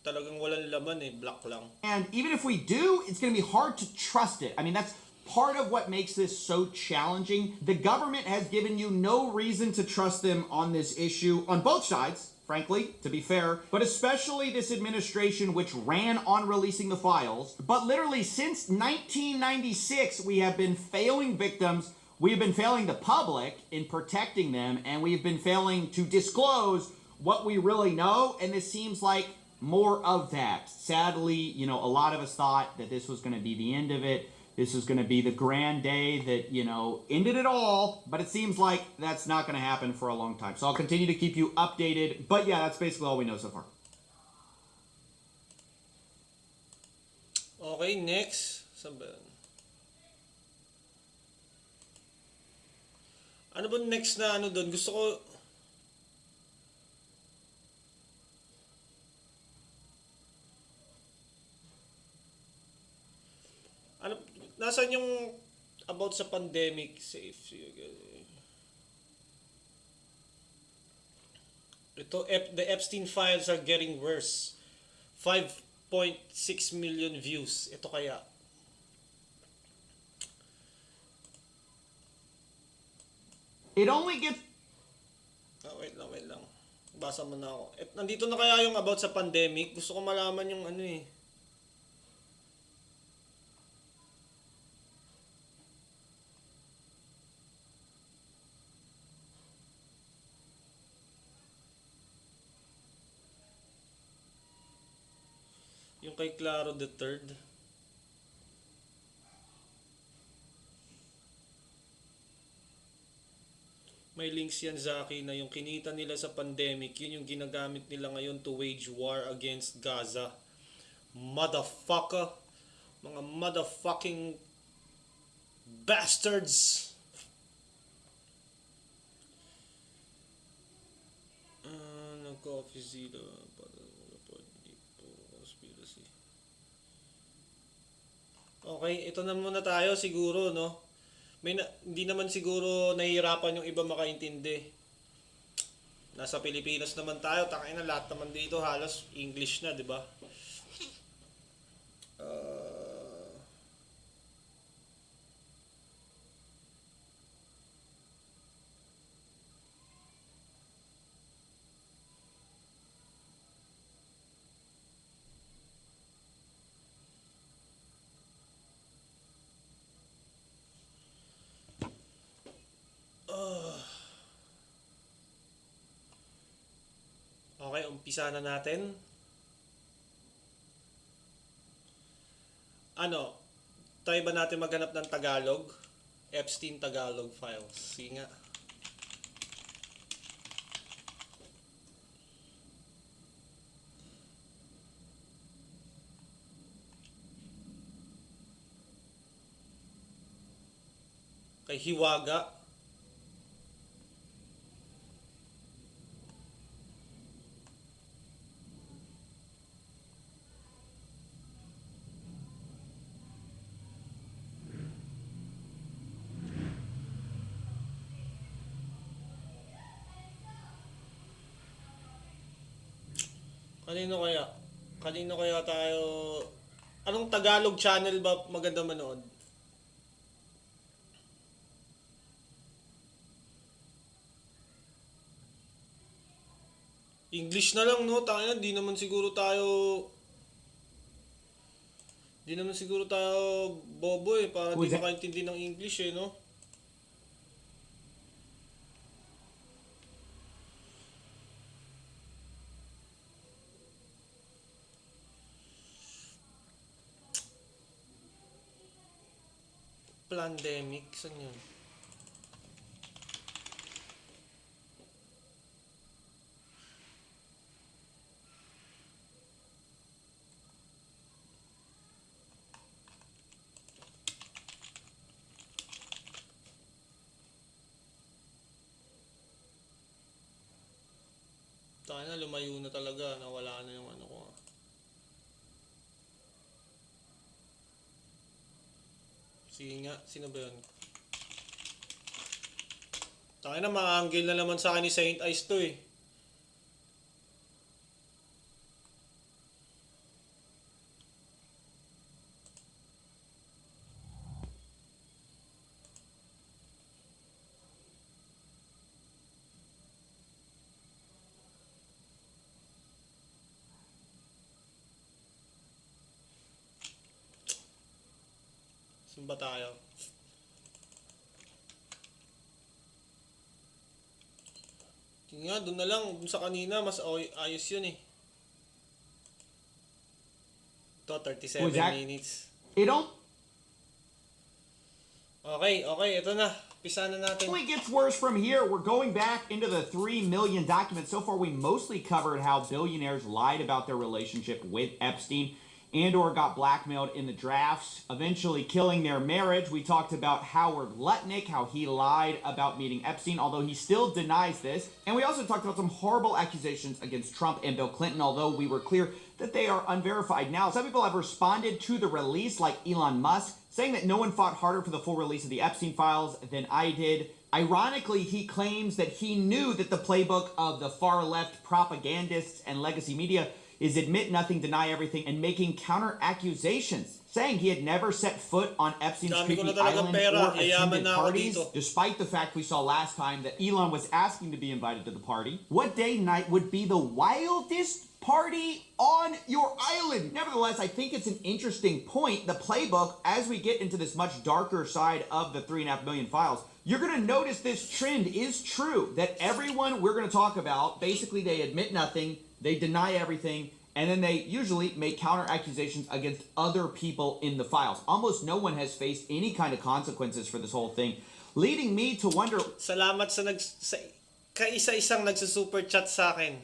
Speaker 2: talagang walang laman eh, black lang.
Speaker 4: And even if we do, it's going to be hard to trust it. I mean, that's part of what makes this so challenging. The government has given you no reason to trust them on this issue, on both sides, frankly, to be fair, but especially this administration which ran on releasing the files. But literally since 1996, we have been failing victims, we have been failing the public in protecting them, and we've been failing to disclose what we really know, and this seems like more of that. Sadly, you know, a lot of us thought that this was going to be the end of it. This is going to be the grand day that, you know, ended it all, but it seems like that's not going to happen for a long time. So I'll continue to keep you updated, but yeah, that's basically all we know so far.
Speaker 2: Okay, next. Saan ba yun? Ano ba next na ano doon? Gusto ko, ano, nasaan yung about sa pandemic safe? Ito, the Epstein files are getting worse. 5.6 million views. Ito kaya.
Speaker 4: It only gets...
Speaker 2: Wait lang. Basa mo na ako. Nandito na kaya yung about sa pandemic. Gusto ko malaman yung ano eh. Yung kay Claro the Third. May links yan, Zaki, na yung kinita nila sa pandemic, yun yung ginagamit nila ngayon to wage war against Gaza. Motherfucker. Mga motherfucking bastards. Nag-coffee zero. Okay, ito na muna tayo siguro, no? Hindi naman siguro nahihirapan yung iba makaintindi. Nasa Pilipinas naman tayo, tangina na lahat naman dito halos English na, 'di ba? Okay, umpisa na natin. Ano? Try ba natin maghanap ng Tagalog? Epstein Tagalog files. Sige nga. Kay Hiwaga. Kanino kaya tayo... Anong Tagalog channel ba maganda manood? English na lang, no? Tangina, di naman siguro tayo bobo eh, para di makaintindi ng English eh, no? Pandemic, saan yun? Tayo na, lumayo na talaga. Nawala na yung ano ko. Sige nga, sino ba yun? Tayo na, ma-angle na naman sa akin ni Saint Ice to eh. Saan ba tayo? Tingnan nga, doon na lang. Doon sa kanina, mas ayos yun eh. Ito, 37 minutes. Okay, ito na. Pisa na natin.
Speaker 4: It only gets worse from here. We're going back into the 3 million documents. So far, we mostly covered how billionaires lied about their relationship with Epstein and or got blackmailed in the drafts, eventually killing their marriage. We talked about Howard Lutnick, how he lied about meeting Epstein, although he still denies this. And we also talked about some horrible accusations against Trump and Bill Clinton, although we were clear that they are unverified. Now, some people have responded to the release, like Elon Musk, saying that no one fought harder for the full release of the Epstein files than I did. Ironically, he claims that he knew that the playbook of the far-left propagandists and legacy media is admit nothing, deny everything, and making counter-accusations, saying he had never set foot on Epstein's creepy island or attended parties, despite the fact we saw last time that Elon was asking to be invited to the party. What day night would be the wildest party on your island? Nevertheless, I think it's an interesting point. The playbook, as we get into this much darker side of the 3.5 million files, you're going to notice this trend is true, that everyone we're going to talk about, basically they admit nothing, they deny everything, and then they usually make counter-accusations against other people in the files. Almost no one has faced any kind of consequences for this whole thing, leading me to wonder...
Speaker 2: Salamat sa kaisa-isang nagsusuper chat sa akin.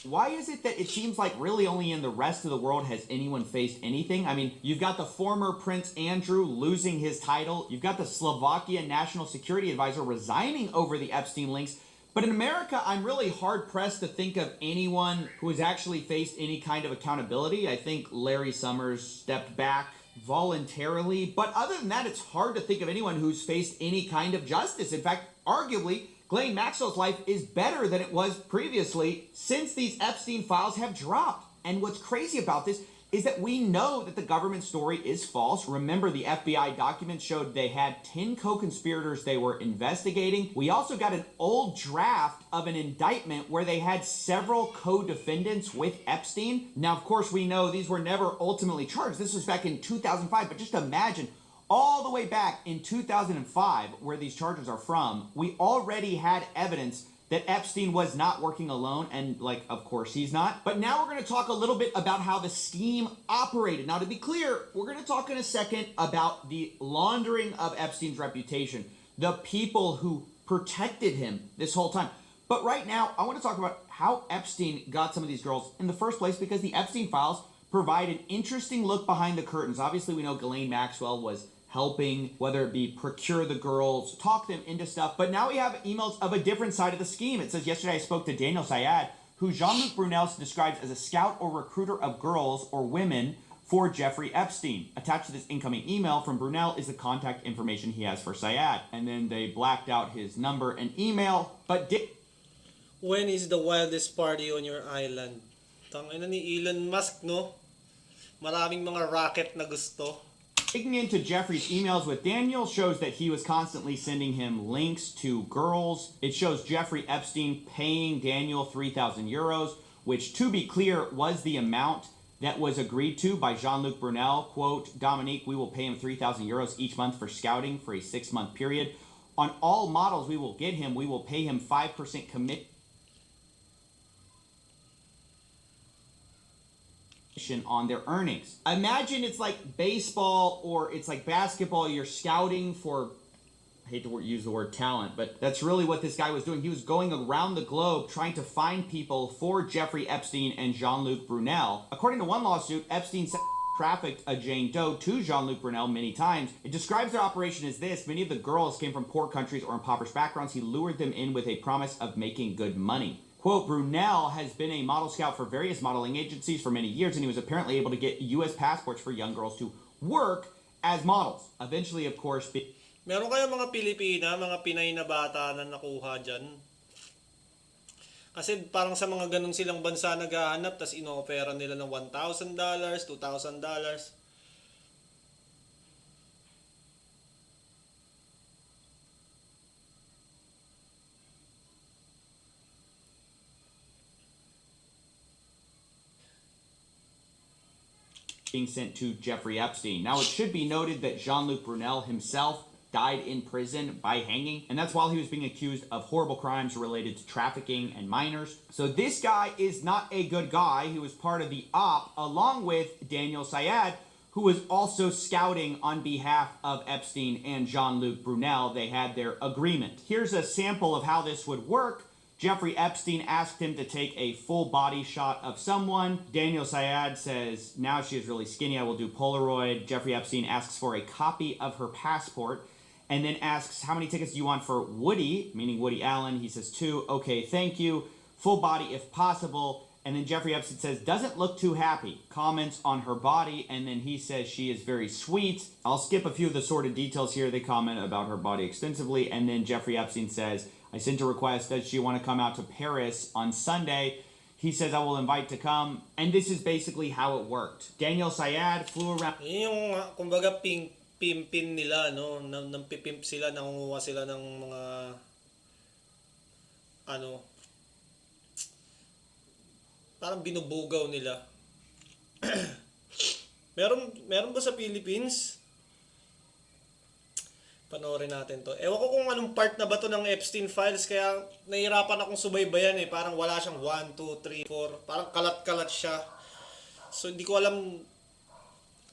Speaker 4: Why is it that it seems like really only in the rest of the world has anyone faced anything? I mean, you've got the former Prince Andrew losing his title. You've got the Slovakian National Security Advisor resigning over the Epstein links. But in America, I'm really hard-pressed to think of anyone who has actually faced any kind of accountability. I think Larry Summers stepped back voluntarily. But other than that, it's hard to think of anyone who's faced any kind of justice. In fact, arguably, Ghislaine Maxwell's life is better than it was previously since these Epstein files have dropped. And what's crazy about this is that we know that the government story is false. Remember, the FBI documents showed they had 10 co-conspirators they were investigating. We also got an old draft of an indictment where they had several co-defendants with Epstein. Now, of course, we know these were never ultimately charged. This was back in 2005, but just imagine all the way back in 2005, where these charges are from, we already had evidence that Epstein was not working alone, and, like, of course he's not. But now we're going to talk a little bit about how the scheme operated. Now, to be clear, we're going to talk in a second about the laundering of Epstein's reputation, the people who protected him this whole time. But right now, I want to talk about how Epstein got some of these girls in the first place, because the Epstein files provide an interesting look behind the curtains. Obviously, we know Ghislaine Maxwell was helping, whether it be procure the girls, talk them into stuff. But now we have emails of a different side of the scheme. It says, yesterday I spoke to Daniel Syed, who Jean-Luc Brunel describes as a scout or recruiter of girls or women for Jeffrey Epstein. Attached to this incoming email from Brunel is the contact information he has for Syed. And then they blacked out his number and email. But
Speaker 2: when is the wildest party on your island? Tangina ni Elon Musk, no? Maraming mga racket na gusto.
Speaker 4: Digging into Jeffrey's emails with Daniel shows that he was constantly sending him links to girls. It shows Jeffrey Epstein paying Daniel 3,000 euros, which, to be clear, was the amount that was agreed to by Jean-Luc Brunel. Quote, Dominique, we will pay him 3,000 euros each month for scouting for a 6-month period. On all models we will get him, we will pay him 5% commit on their earnings. Imagine it's like baseball or it's like basketball. You're scouting for, I hate to use the word talent, but that's really what this guy was doing. He was going around the globe trying to find people for Jeffrey Epstein and Jean-Luc Brunel. According to one lawsuit, Epstein trafficked a Jane Doe to Jean-Luc Brunel many times. It describes their operation as this: many of the girls came from poor countries or impoverished backgrounds. He lured them in with a promise of making good money. Quote, Brunel has been a model scout for various modeling agencies for many years, and he was apparently able to get U.S. passports for young girls to work as models. Eventually, of course,
Speaker 2: Meron kayo mga Pilipina, mga Pinay na bata na nakuha dyan? Kasi parang sa mga ganun silang bansa naghahanap, tas ino-opera nila ng $1,000, $2,000.
Speaker 4: being sent to Jeffrey Epstein. Now, it should be noted that Jean-Luc Brunel himself died in prison by hanging, and that's while he was being accused of horrible crimes related to trafficking and minors. So this guy is not a good guy. He was part of the op, along with Daniel Syed, who was also scouting on behalf of Epstein and Jean-Luc Brunel. They had their agreement. Here's a sample of how this would work. Jeffrey Epstein asked him to take a full body shot of someone. Daniel Syed says, now she is really skinny, I will do Polaroid. Jeffrey Epstein asks for a copy of her passport and then asks, how many tickets do you want for Woody, meaning Woody Allen? He says 2. Okay, thank you. Full body if possible. And then Jeffrey Epstein says, doesn't look too happy. Comments on her body, and then he says she is very sweet. I'll skip a few of the sordid details here. They comment about her body extensively, and then Jeffrey Epstein says, I sent a request. Does she want to come out to Paris on Sunday? He says, I will invite to come. And this is basically how it worked. Daniel Syed flew around.
Speaker 2: Yung, kumbaga, pimpin nila, no? Nang pipimp sila, nangunguha sila ng mga, parang binubugaw nila. meron ba sa Philippines? Panoorin natin to. Ewan ko kung anong part na ba to ng Epstein files, kaya nahihirapan akong subaybayan eh. Parang wala siyang 1, 2, 3, 4. Parang kalat-kalat siya. So hindi ko alam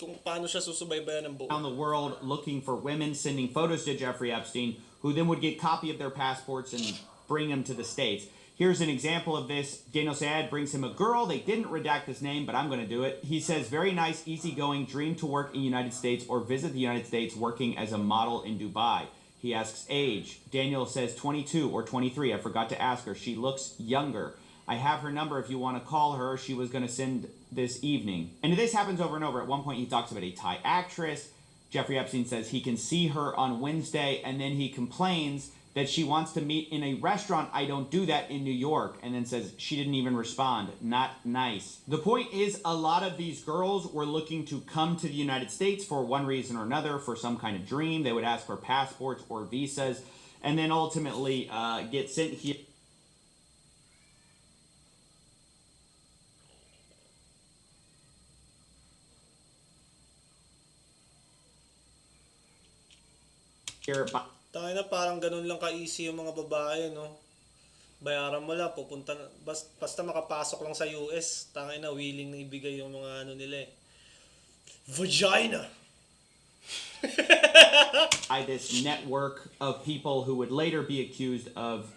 Speaker 2: kung paano siya susubaybayan ng buo.
Speaker 4: Around the world looking for women, sending photos to Jeffrey Epstein, who then would get copy of their passports and bring them to the States. Here's an example of this. Daniel Syed brings him a girl. They didn't redact his name, but I'm going to do it. He says, very nice, easygoing, dream to work in the United States or visit the United States working as a model in Dubai. He asks age. Daniel says 22 or 23. I forgot to ask her. She looks younger. I have her number if you want to call her. She was going to send this evening. And this happens over and over. At one point, he talks about a Thai actress. Jeffrey Epstein says he can see her on Wednesday, and then he complains that she wants to meet in a restaurant. I don't do that in New York. And then says she didn't even respond. Not nice. The point is, a lot of these girls were looking to come to the United States for one reason or another, for some kind of dream. They would ask for passports or visas, and then ultimately get sent here.
Speaker 2: Tayo na parang ganun lang ka-easy yung mga babae, no? Bayaran mo lang, pupunta na, basta makapasok lang sa US, tayo na willing na ibigay yung mga ano nila eh. Vagina!
Speaker 4: By this network of people who would later be accused of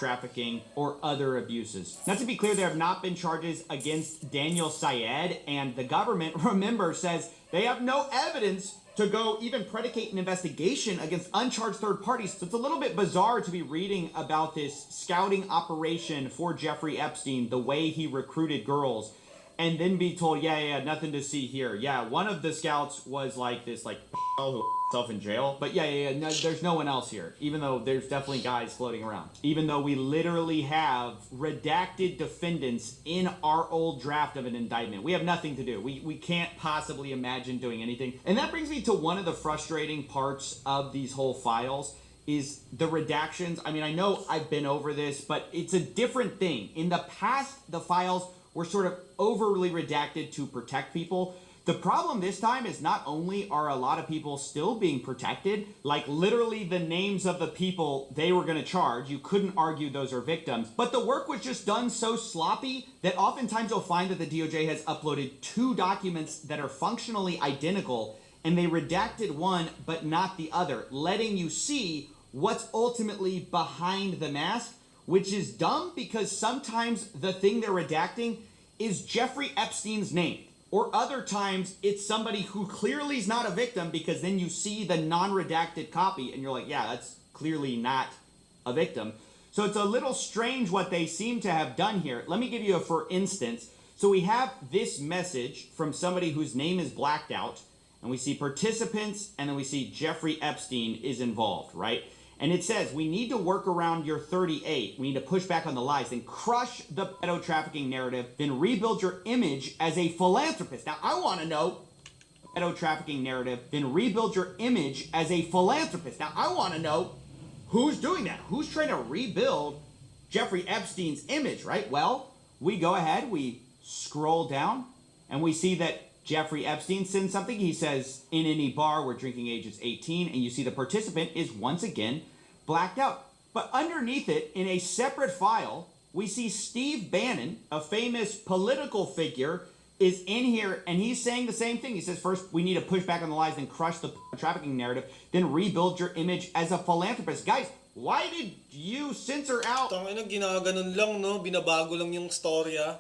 Speaker 4: trafficking or other abuses. Now, to be clear, there have not been charges against Daniel Syed, and the government, remember, says they have no evidence to go even predicate an investigation against uncharged third parties. So it's a little bit bizarre to be reading about this scouting operation for Jeffrey Epstein, the way he recruited girls, and then be told, yeah, nothing to see here. Yeah, one of the scouts was like this, like, who himself in jail. But no, there's no one else here, even though there's definitely guys floating around. Even though we literally have redacted defendants in our old draft of an indictment. We have nothing to do. We can't possibly imagine doing anything. And that brings me to one of the frustrating parts of these whole files is the redactions. I mean, I know I've been over this, but it's a different thing. In the past, the files were sort of overly redacted to protect people. The problem this time is not only are a lot of people still being protected, like literally the names of the people they were going to charge, you couldn't argue those are victims, but the work was just done so sloppy that oftentimes you'll find that the DOJ has uploaded 2 documents that are functionally identical, and they redacted one but not the other, letting you see what's ultimately behind the mask, which is dumb because sometimes the thing they're redacting is Jeffrey Epstein's name, or other times it's somebody who clearly is not a victim, because then you see the non-redacted copy and you're like, yeah, that's clearly not a victim. So it's a little strange what they seem to have done here. Let me give you a for instance. So we have this message from somebody whose name is blacked out, and we see participants, and then we see Jeffrey Epstein is involved, right? And it says, we need to work around your 38. We need to push back on the lies, then crush the pedo trafficking narrative, then rebuild your image as a philanthropist. Now, I want to know, pedo trafficking narrative, then rebuild your image as a philanthropist. Now, I want to know who's doing that. Who's trying to rebuild Jeffrey Epstein's image, right? Well, we go ahead, we scroll down, and we see that Jeffrey Epstein sends something. He says, in any bar where drinking age is 18, and you see the participant is once again blacked out. But underneath it, in a separate file, we see Steve Bannon, a famous political figure, is in here, and he's saying the same thing. He says, first, we need to push back on the lies, then crush the trafficking narrative, then rebuild your image as a philanthropist. Guys, why did you censor out?
Speaker 2: Tangina, ginaganon lang, no? Binabago lang yung storya.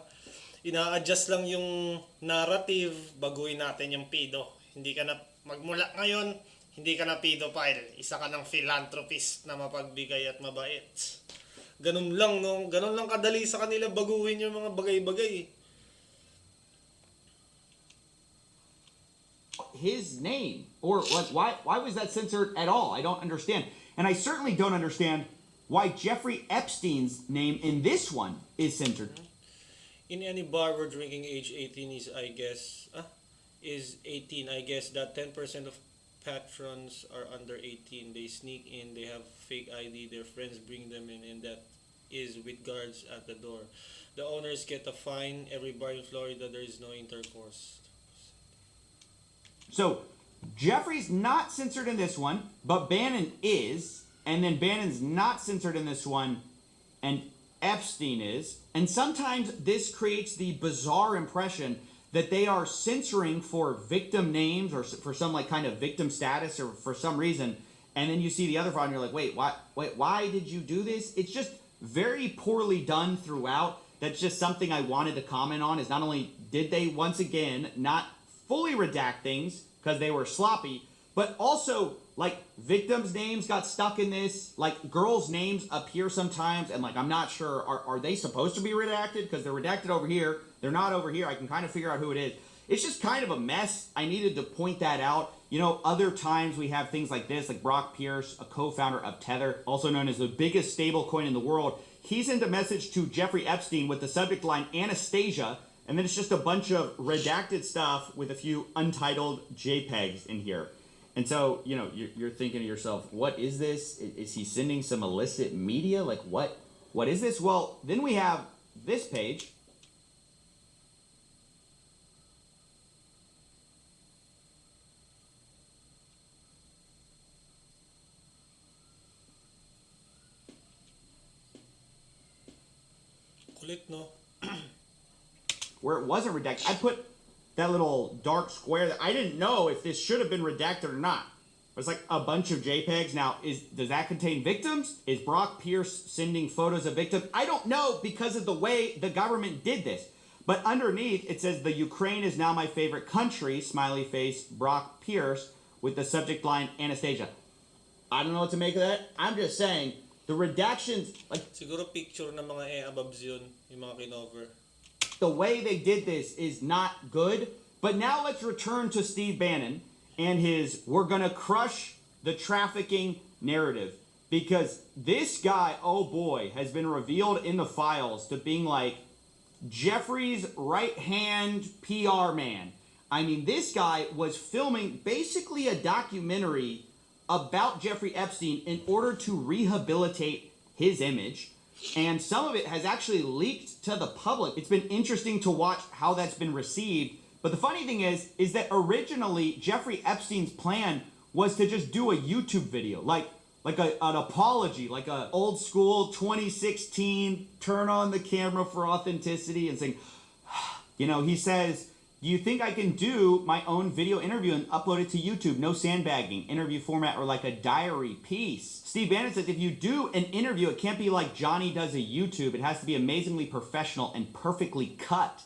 Speaker 2: Ina-adjust lang yung narrative, baguhin natin yung pedo. Hindi ka na, magmula ngayon, hindi ka na pedophile. Isa ka ng philanthropist na mapagbigay at mabait. Ganun lang, no? Ganun lang kadali sa kanila baguhin yung mga bagay-bagay.
Speaker 4: His name, or why was that censored at all? I don't understand. And I certainly don't understand why Jeffrey Epstein's name in this one is censored.
Speaker 2: In any bar where drinking age 18 is, I guess, is 18, I guess that 10% of patrons are under 18. They sneak in, they have fake ID, their friends bring them in, and that is with guards at the door. The owners get a fine. Every bar in Florida, there is no intercourse.
Speaker 4: So, Jeffrey's not censored in this one, but Bannon is, and then Bannon's not censored in this one, and Epstein is. And sometimes this creates the bizarre impression that they are censoring for victim names or for some like kind of victim status or for some reason. And then you see the other file and you're like, wait, why did you do this? It's just very poorly done throughout. That's just something I wanted to comment on, is not only did they once again not fully redact things because they were sloppy, but also like victims' names got stuck in this. Like girls' names appear sometimes, and like I'm not sure, are they supposed to be redacted? Because they're redacted over here, they're not over here. I can kind of figure out who it is. It's just kind of a mess. I needed to point that out. You know, other times we have things like this, like Brock Pierce, a co-founder of Tether, also known as the biggest stablecoin in the world. He sent a message to Jeffrey Epstein with the subject line Anastasia, and then it's just a bunch of redacted stuff with a few untitled JPEGs in here. And so, you know, you're thinking to yourself, what is this? Is he sending some illicit media? Like, what is this? Well, then we have this page.
Speaker 2: Kulit, no?
Speaker 4: Where it wasn't redacted. I put that little dark square that I didn't know if this should have been redacted or not. It's like a bunch of JPEGs. Now, does that contain victims? Is Brock Pierce sending photos of victims? I don't know because of the way the government did this. But underneath, it says, the Ukraine is now my favorite country, smiley face, Brock Pierce, with the subject line, Anastasia. I don't know what to make of that. I'm just saying, the redactions, like...
Speaker 2: Siguro picture ng mga 𝐒𝐅𝐅𝐈 yun, yung mga kinover.
Speaker 4: The way they did this is not good. But now let's return to Steve Bannon and his we're gonna crush the trafficking narrative. Because this guy, oh boy, has been revealed in the files to being like Jeffrey's right-hand PR man. I mean, this guy was filming basically a documentary about Jeffrey Epstein in order to rehabilitate his image. And some of it has actually leaked to the public. It's been interesting to watch how that's been received. But the funny thing is that originally Jeffrey Epstein's plan was to just do a YouTube video, like an apology, like a old school 2016, turn on the camera for authenticity and saying, you know, he says, do you think I can do my own video interview and upload it to YouTube? No sandbagging, interview format, or like a diary piece. Steve Bannon says if you do an interview, it can't be like Johnny does a YouTube. It has to be amazingly professional and perfectly cut.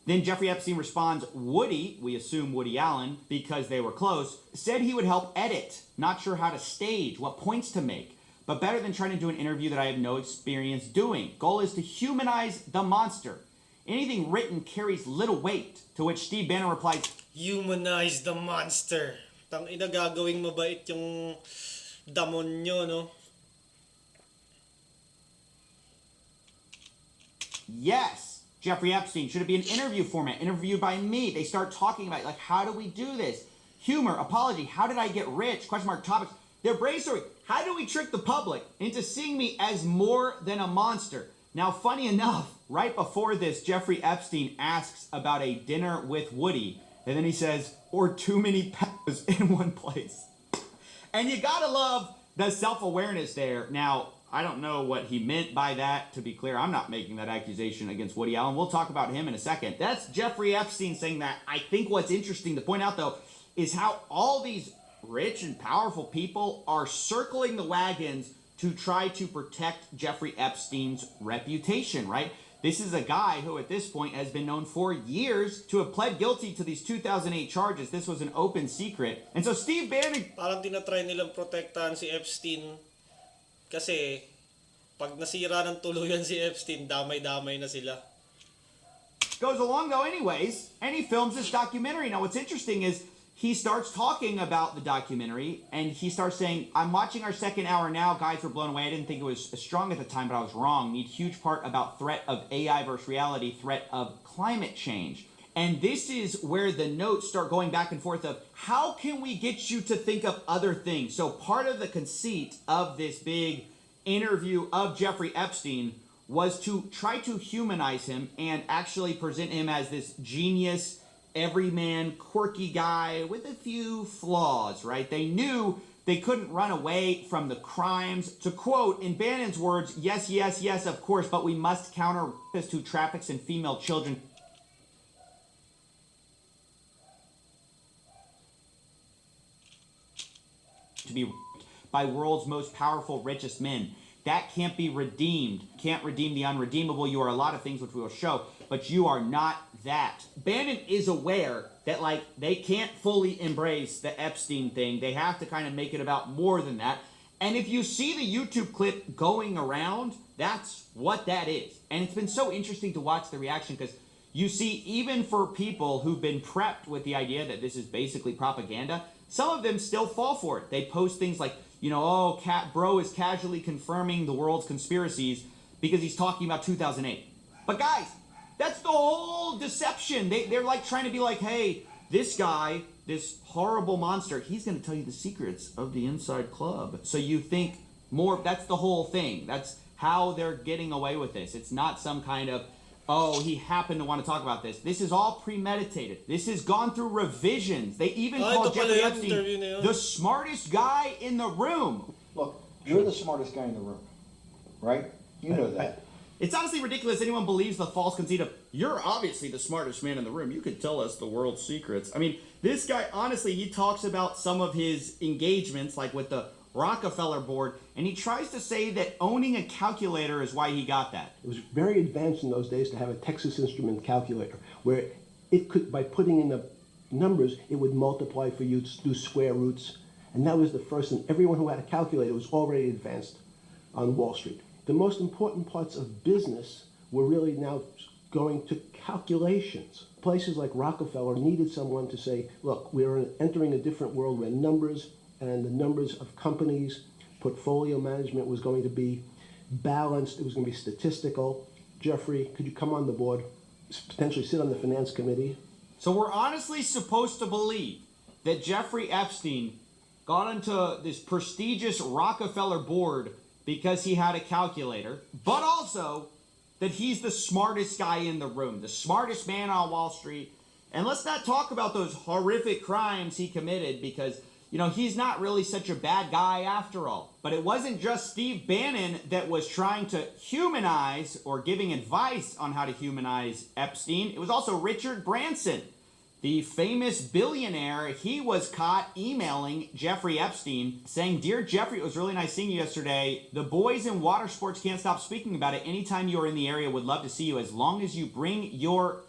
Speaker 4: Then Jeffrey Epstein responds, Woody, we assume Woody Allen, because they were close, said he would help edit. Not sure how to stage, what points to make. But better than trying to do an interview that I have no experience doing. Goal is to humanize the monster. Anything written carries little weight. To which Steve Bannon replies,
Speaker 2: Humanize the monster. Tang ina, gagawing mabait yung damonyo, no?
Speaker 4: yes, Jeffrey Epstein. Should it be an interview format? Interviewed by me. They start talking about, like, how do we do this? Humor, apology, how did I get rich? Question mark, topics. They're brainstorming. How do we trick the public into seeing me as more than a monster? Now, funny enough, right before this, Jeffrey Epstein asks about a dinner with Woody, and then he says, or too many pedos in one place. And you gotta love the self-awareness there. Now, I don't know what he meant by that. To be clear, I'm not making that accusation against Woody Allen. We'll talk about him in a second. That's Jeffrey Epstein saying that. I think what's interesting to point out, though, is how all these rich and powerful people are circling the wagons to try to protect Jeffrey Epstein's reputation, right? This is a guy who at this point has been known for years to have pled guilty to these 2008 charges. This was an open secret. And so Steve Bannon...
Speaker 2: Parang tinatry nilang protektahan si Epstein kasi pag nasira ng tuluyan si Epstein, damay-damay na sila.
Speaker 4: Goes along though anyways, and he films this documentary. Now what's interesting is he starts talking about the documentary, and he starts saying, I'm watching our second hour now. Guys were blown away. I didn't think it was as strong at the time, but I was wrong. Need huge part about threat of AI versus reality, threat of climate change. And this is where the notes start going back and forth of, how can we get you to think of other things? So part of the conceit of this big interview of Jeffrey Epstein was to try to humanize him and actually present him as this genius, everyman, quirky guy with a few flaws, right? They knew they couldn't run away from the crimes. To quote, in Bannon's words, yes, yes, yes, of course, but we must counter rapists who traffics in female children. To be by world's most powerful, richest men. That can't be redeemed. Can't redeem the unredeemable. You are a lot of things which we will show, but you are not that. Bannon is aware that, like, they can't fully embrace the Epstein thing. They have to kind of make it about more than that. And if you see the YouTube clip going around, that's what that is. And it's been so interesting to watch the reaction because you see, even for people who've been prepped with the idea that this is basically propaganda, some of them still fall for it. They post things like, you know, oh, bro is casually confirming the world's conspiracies because he's talking about 2008. But guys, that's the whole deception. They're like trying to be like, hey, this guy, this horrible monster, he's going to tell you the secrets of the inside club. So you think more, that's the whole thing. That's how they're getting away with this. It's not some kind of, oh, he happened to want to talk about this. This is all premeditated. This has gone through revisions. They even call Jeffrey Epstein the smartest guy in the room.
Speaker 6: Look, you're the smartest guy in the room, right? You know that.
Speaker 4: It's honestly ridiculous anyone believes the false conceit of, you're obviously the smartest man in the room. You could tell us the world's secrets. I mean, this guy, honestly, he talks about some of his engagements, like with the Rockefeller board, and he tries to say that owning a calculator is why he got that.
Speaker 7: It was very advanced in those days to have a Texas Instrument calculator, where it could, by putting in the numbers, it would multiply for you to do square roots. And that was the first, and everyone who had a calculator was already advanced on Wall Street. The most important parts of business were really now going to calculations. Places like Rockefeller needed someone to say, look, we're entering a different world where numbers and the numbers of companies, portfolio management was going to be balanced, it was going to be statistical. Jeffrey, could you come on the board, potentially sit on the finance committee?
Speaker 4: So we're honestly supposed to believe that Jeffrey Epstein got into this prestigious Rockefeller board because he had a calculator, but also that he's the smartest guy in the room, the smartest man on Wall Street. And let's not talk about those horrific crimes he committed because, you know, he's not really such a bad guy after all. But it wasn't just Steve Bannon that was trying to humanize or giving advice on how to humanize Epstein. It was also Richard Branson, the famous billionaire. He was caught emailing Jeffrey Epstein saying, Dear Jeffrey, it was really nice seeing you yesterday. The boys in water sports can't stop speaking about it. Anytime you are in the area, would love to see you as long as you bring your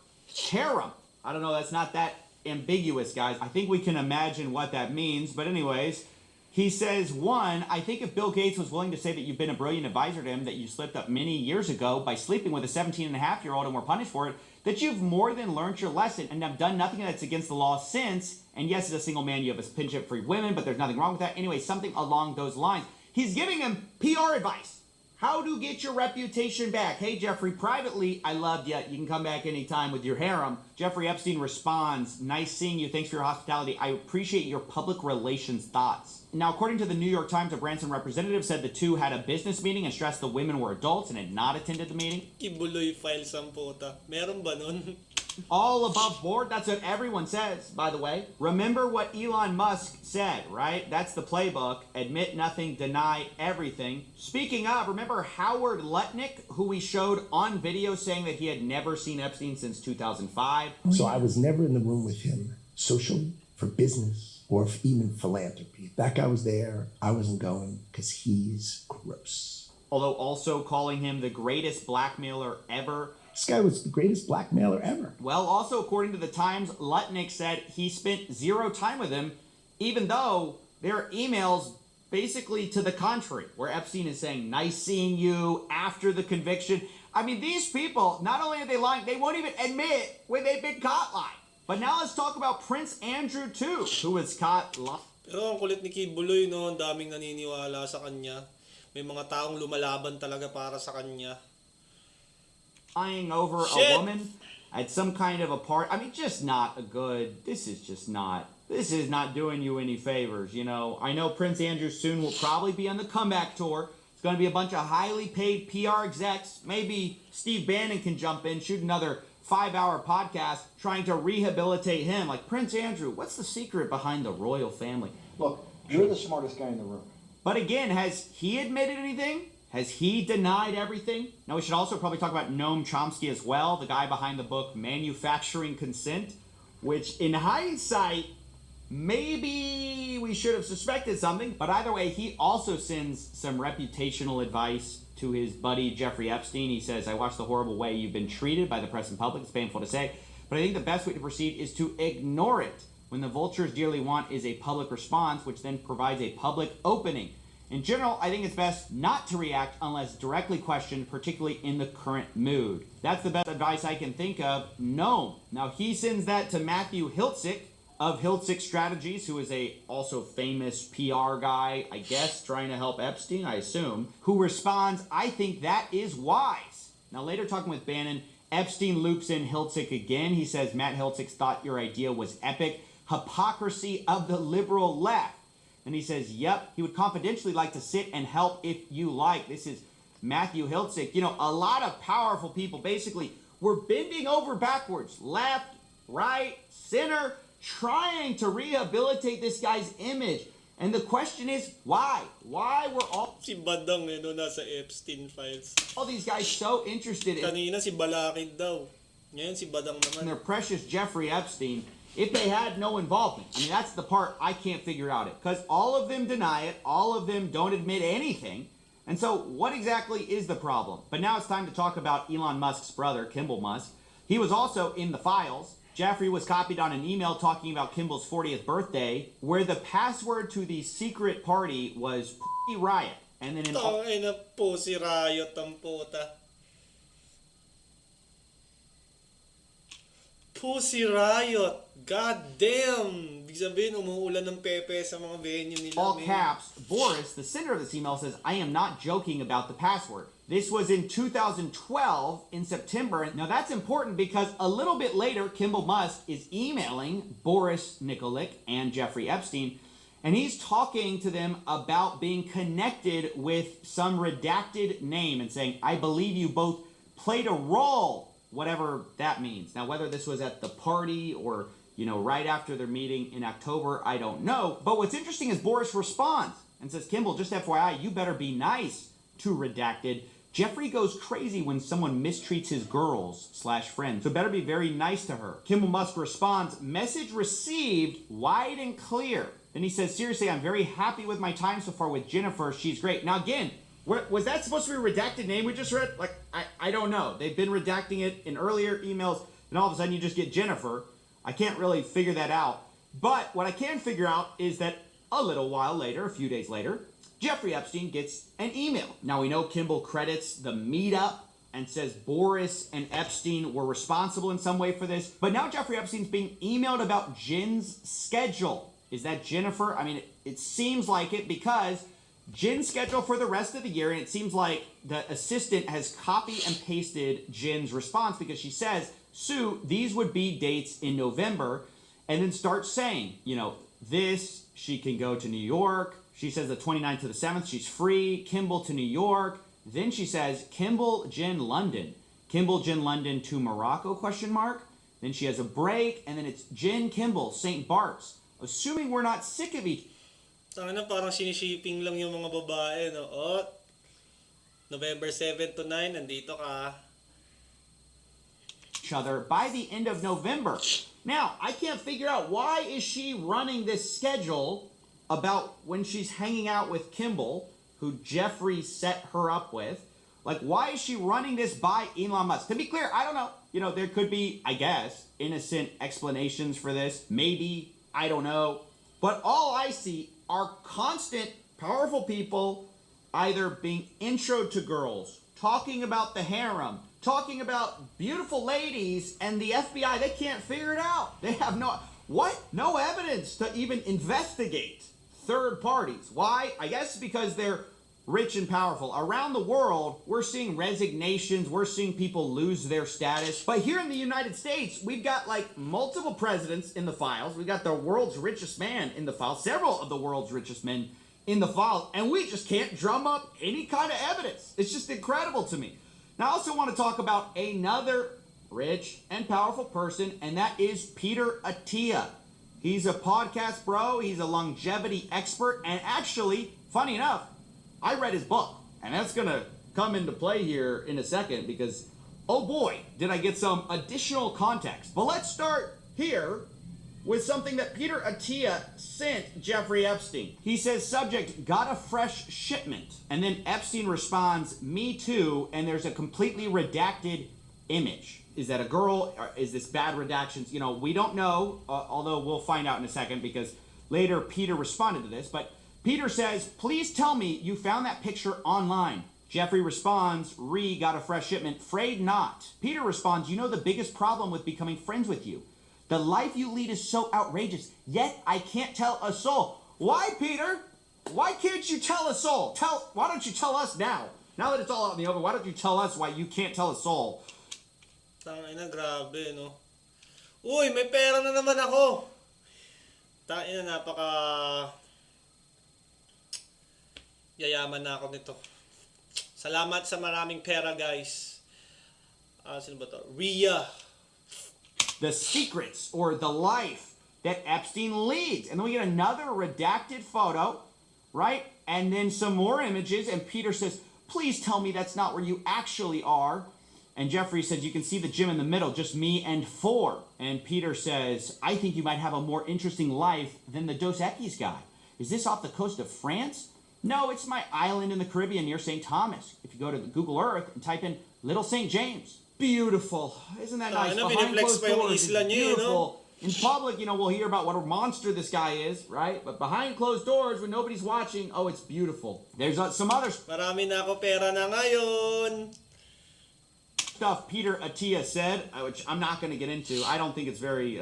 Speaker 4: harem. I don't know, that's not that ambiguous, guys. I think we can imagine what that means. But anyways, he says, one, I think if Bill Gates was willing to say that you've been a brilliant advisor to him, that you slipped up many years ago by sleeping with a 17-and-a-half-year-old and were punished for it, that you've more than learned your lesson and have done nothing that's against the law since. And yes, as a single man, you have a penchant for women, but there's nothing wrong with that. Anyway, something along those lines. He's giving him PR advice. How to get your reputation back. Hey, Jeffrey, privately, I loved you. You can come back anytime with your harem. Jeffrey Epstein responds, nice seeing you. Thanks for your hospitality. I appreciate your public relations thoughts. Now, according to the New York Times, a Branson representative said the two had a business meeting and stressed the women were adults and had not attended the meeting.
Speaker 2: Kibuloy files ang puta. Meron ba nun?
Speaker 4: All above board. That's what everyone says, by the way. Remember what Elon Musk said, right? That's the playbook. Admit nothing, deny everything. Speaking of, remember Howard Lutnick, who we showed on video saying that he had never seen Epstein since 2005?
Speaker 8: So I was never in the room with him socially, for business, or even philanthropy. That guy was there. I wasn't going because he's gross.
Speaker 4: Although also calling him the greatest blackmailer ever.
Speaker 8: This guy was the greatest blackmailer ever.
Speaker 4: Well, also according to the Times, Lutnick said he spent zero time with him, even though there are emails basically to the contrary, where Epstein is saying, nice seeing you after the conviction. I mean, these people, not only are they lying, they won't even admit when they've been caught lying. But now let's talk about Prince Andrew too, who was caught lying.
Speaker 2: Pero ang kulit ni Kibuloy, no? Ang daming naniniwala sa kanya. May mga taong lumalaban talaga para sa kanya.
Speaker 4: Lying over a woman at some kind of a party. I mean, just not a good, this is not doing you any favors, you know. I know Prince Andrew soon will probably be on the comeback tour. It's going to be a bunch of highly paid PR execs. Maybe Steve Bannon can jump in, shoot another 5-hour podcast trying to rehabilitate him. Like, Prince Andrew, what's the secret behind the royal family?
Speaker 6: Look, you're the smartest guy in the room.
Speaker 4: But again, has he admitted anything? Has he denied everything? Now, we should also probably talk about Noam Chomsky as well, the guy behind the book Manufacturing Consent, which in hindsight, maybe we should have suspected something. But either way, he also sends some reputational advice to his buddy Jeffrey Epstein. He says, I watched the horrible way you've been treated by the press and public. It's painful to say, but I think the best way to proceed is to ignore it. When the vultures dearly want is a public response, which then provides a public opening. In general, I think it's best not to react unless directly questioned, particularly in the current mood. That's the best advice I can think of. No. Now, he sends that to Matthew 𝐂𝐤𝐧𝐬𝐿 of 𝐂𝐤𝐧𝐬𝐿 Strategies, who is a also famous PR guy, I guess, trying to help Epstein, I assume, who responds, I think that is wise. Now, later talking with Bannon, Epstein loops in 𝐂𝐤𝐧𝐬𝐿 again. He says, Matt 𝐂𝐤𝐧𝐬𝐿 thought your idea was epic. Hypocrisy of the liberal left. And he says, yep, he would confidentially like to sit and help if you like. This is Matthew 𝐂𝐤𝐧𝐬𝐿. You know, a lot of powerful people basically were bending over backwards, left, right, center, trying to rehabilitate this guy's image. And the question is, why? Why were all
Speaker 2: Si Badang, no, nasa Epstein files.
Speaker 4: these guys so interested in
Speaker 2: Kanina si Balakid daw. Ngayon si Badang naman.
Speaker 4: their precious Jeffrey Epstein if they had no involvement? I mean, that's the part I can't figure out it. Because all of them deny it. All of them don't admit anything. And so what exactly is the problem? But now it's time to talk about Elon Musk's brother, Kimball Musk. He was also in the files. Jeffrey was copied on an email talking about Kimball's 40th birthday, where the password to the secret party was Pussy Riot. And then in
Speaker 2: Tangay na po si Riot ang puta. Pussy Riot. God damn. Ibig sabihin, umuulan ng pepe sa mga venue nila.
Speaker 4: all caps, Boris, the sender of this email, says, I am not joking about the password. This was in 2012, in September. Now that's important because a little bit later, Kimball Musk is emailing Boris Nikolic and Jeffrey Epstein, and he's talking to them about being connected with some redacted name and saying, I believe you both played a role, whatever that means. Now, whether this was at the party or, you know, right after their meeting in October, I don't know. But what's interesting is Boris responds and says, Kimball, just FYI, you better be nice to redacted. Jeffrey goes crazy when someone mistreats his girls/friends, so better be very nice to her. Kimball Musk responds, message received, wide and clear. Then he says, seriously, I'm very happy with my time so far with Jennifer. She's great. Now, again, was that supposed to be a redacted name we just read? Like, I don't know. They've been redacting it in earlier emails. and all of a sudden you just get Jennifer. I can't really figure that out. But what I can figure out is that a little while later, a few days later, Jeffrey Epstein gets an email. Now we know Kimball credits the meetup and says Boris and Epstein were responsible in some way for this. But now Jeffrey Epstein's being emailed about Jen's schedule. Is that Jennifer? I mean, it seems like it because Jen's schedule for the rest of the year, and it seems like the assistant has copy and pasted Jen's response because she says, Sue, these would be dates in November, and then starts saying, you know, this, she can go to New York. She says the 29th to the 7th, she's free. Kimball to New York. Then she says, Kimball, Jen, London. Kimball, Jen, London to Morocco, question mark. Then she has a break, and then it's Jen, Kimball, St. Bart's. Assuming we're not sick of each
Speaker 2: Tangina, parang sinishipping lang yung mga babae, no? Oh, November 7 to 9, nandito ka.
Speaker 4: other by the end of November. Now, I can't figure out why is she running this schedule about when she's hanging out with Kimball, who Jeffrey set her up with. Like, why is she running this by Elon Musk? To be clear, I don't know. You know, there could be, I guess, innocent explanations for this. Maybe, I don't know. But all I see are constant, powerful people either being intro to girls, talking about the harem, talking about beautiful ladies, and the FBI, they can't figure it out. They have no evidence to even investigate third parties. Why? I guess because they're rich and powerful. Around the world, we're seeing resignations, we're seeing people lose their status. But here in the United States, we've got like multiple presidents in the files. We've got the world's richest man in the files, several of the world's richest men in the files, and we just can't drum up any kind of evidence. It's just incredible to me. Now, I also want to talk about another rich and powerful person, and that is Peter Attia. He's a podcast bro, he's a longevity expert, and actually, funny enough, I read his book, and that's going to come into play here in a second because, oh boy, did I get some additional context. But let's start here with something that Peter Attia sent Jeffrey Epstein. He says, subject, got a fresh shipment. And then Epstein responds, me too, and there's a completely redacted image. Is that a girl? Or is this bad redactions? You know, we don't know, although we'll find out in a second because later Peter responded to this. But Peter says, please tell me you found that picture online. Jeffrey responds, got a fresh shipment, afraid not. Peter responds, you know the biggest problem with becoming friends with you. The life you lead is so outrageous, yet I can't tell a soul. Why, Peter? Why can't you tell a soul? Why don't you tell us now? Now that it's all out in the open, why don't you tell us why you can't tell a soul?
Speaker 2: Tangina, grabe, no? Uy, may pera na naman ako! Tangina, napaka... yayaman na ako nito. Salamat sa maraming pera, guys. Sino ba to? Rhea.
Speaker 4: The secrets or the life that Epstein leads. And then we get another redacted photo, right? And then some more images. And Peter says, please tell me that's not where you actually are. And Jeffrey says, you can see the gym in the middle, just me and 4. And Peter says, I think you might have a more interesting life than the Dos Equis guy. Is this off the coast of France? No, it's my island in the Caribbean near St. Thomas. If you go to Google Earth and type in Little St. James. Beautiful. Isn't that nice? Behind closed doors, it's beautiful. In public, you know, we'll hear about what a monster this guy is, right? But behind closed doors, when nobody's watching, oh, it's beautiful. There's some other
Speaker 2: Marami na ako pera na ngayon.
Speaker 4: Stuff Peter Attia said, which I'm not going to get into. I don't think it's very,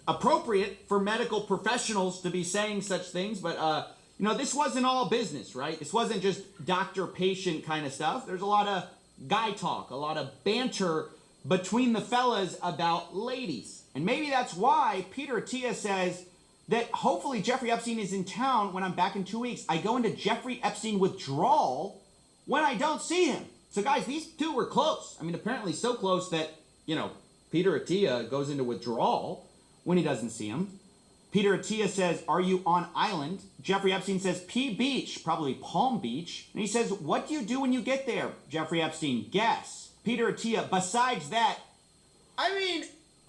Speaker 4: appropriate for medical professionals to be saying such things. But, this wasn't all business, right? This wasn't just doctor-patient kind of stuff. There's a lot of guy talk, a lot of banter between the fellas about ladies. And maybe that's why Peter Attia says that hopefully Jeffrey Epstein is in town when I'm back in 2 weeks. I go into Jeffrey Epstein withdrawal when I don't see him. So guys, these two were close. I mean, apparently so close that, Peter Attia goes into withdrawal when he doesn't see him. Peter Attia says, are you on island? Jeffrey Epstein says, P Beach, probably Palm Beach. And he says, what do you do when you get there? Jeffrey Epstein, guess. Peter Attia, besides that, I mean,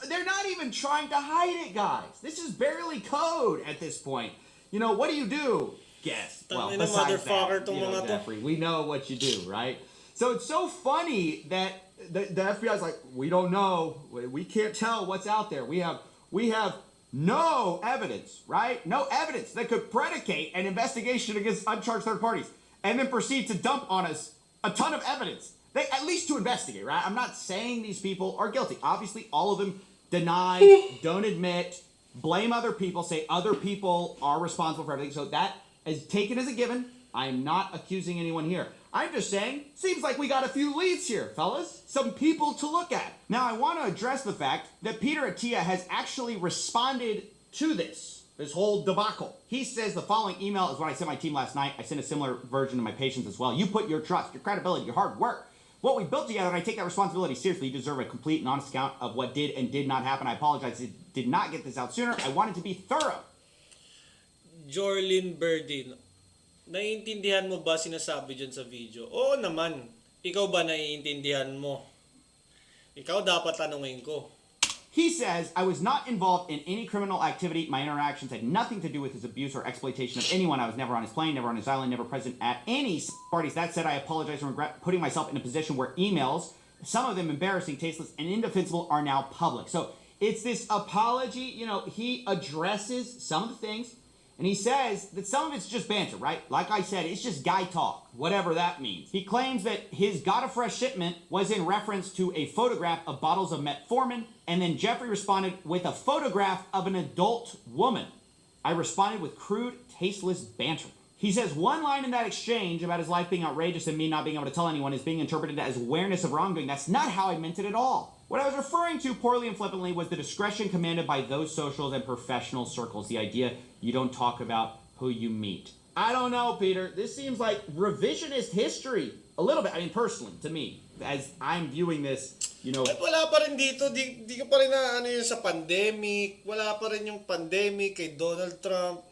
Speaker 4: they're not even trying to hide it, guys. This is barely code at this point. What do you do? Guess. Well, besides that, Jeffrey, we know what you do, right? So it's so funny that the FBI's like, we don't know. We can't tell what's out there. We have no evidence, right? No evidence that could predicate an investigation against uncharged third parties, and then proceed to dump on us a ton of evidence. At least to investigate, right? I'm not saying these people are guilty. Obviously, all of them deny, don't admit, blame other people, say other people are responsible for everything. So that is taken as a given. I am not accusing anyone here. I'm just saying, seems like we got a few leads here, fellas. Some people to look at. Now, I want to address the fact that Peter Attia has actually responded to this whole debacle. He says the following email is what I sent my team last night. I sent a similar version to my patients as well. You put your trust, your credibility, your hard work, what we built together, and I take that responsibility seriously. You deserve a complete and honest account of what did and did not happen. I apologize. I did not get this out sooner. I wanted to be thorough.
Speaker 2: Jorlyn Berdin, naiintindihan mo ba sinasabi dyan sa video? Oo naman. Ikaw ba naiintindihan mo? Ikaw dapat tanungin ko.
Speaker 4: He says, I was not involved in any criminal activity. My interactions had nothing to do with his abuse or exploitation of anyone. I was never on his plane, never on his island, never present at any parties. That said, I apologize and regret putting myself in a position where emails, some of them embarrassing, tasteless, and indefensible, are now public. So it's this apology. You know, he addresses some of the things, and he says that some of it's just banter, right? Like I said, it's just guy talk, whatever that means. He claims that his got a fresh shipment was in reference to a photograph of bottles of metformin, and then Jeffrey responded with a photograph of an adult woman. I responded with crude, tasteless banter. He says one line in that exchange about his life being outrageous and me not being able to tell anyone is being interpreted as awareness of wrongdoing. That's not how I meant it at all. What I was referring to poorly and flippantly was the discretion commanded by those socials and professional circles. The idea you don't talk about who you meet. I don't know, Peter. This seems like revisionist history. A little bit, I mean, personally, to me, as I'm viewing this, you know.
Speaker 2: At wala pa rin dito, di ko pa rin na ano yun sa pandemic. Wala pa rin yung pandemic kay Donald Trump.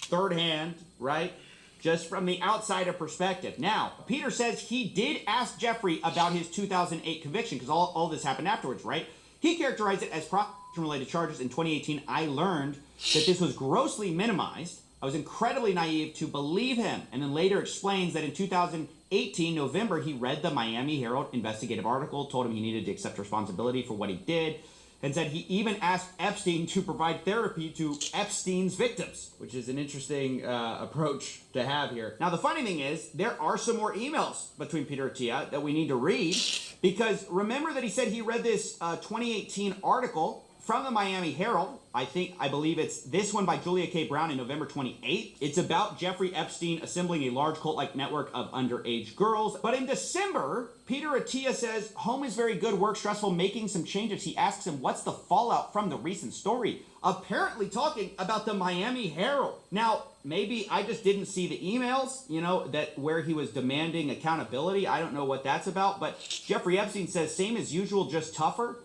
Speaker 4: Third hand, right? Just from the outsider perspective. Now, Peter says he did ask Jeffrey about his 2008 conviction, because all this happened afterwards, right? He characterized it as prostitution-related charges. In 2018, I learned that this was grossly minimized. I was incredibly naive to believe him, and then later explains that in 2018, November, he read the Miami Herald investigative article, told him he needed to accept responsibility for what he did, and said he even asked Epstein to provide therapy to Epstein's victims, which is an interesting approach to have here. Now, the funny thing is, there are some more emails between Peter Attia that we need to read, because remember that he said he read this 2018 article from the Miami Herald. I believe it's this one by Julia K. Brown in November 28th. It's about Jeffrey Epstein assembling a large cult-like network of underage girls. But in December, Peter Attia says, home is very good, work stressful, making some changes. He asks him, what's the fallout from the recent story? Apparently talking about the Miami Herald. Now, maybe I just didn't see the emails, you know, that where he was demanding accountability. I don't know what that's about. But Jeffrey Epstein says, same as usual, just tougher.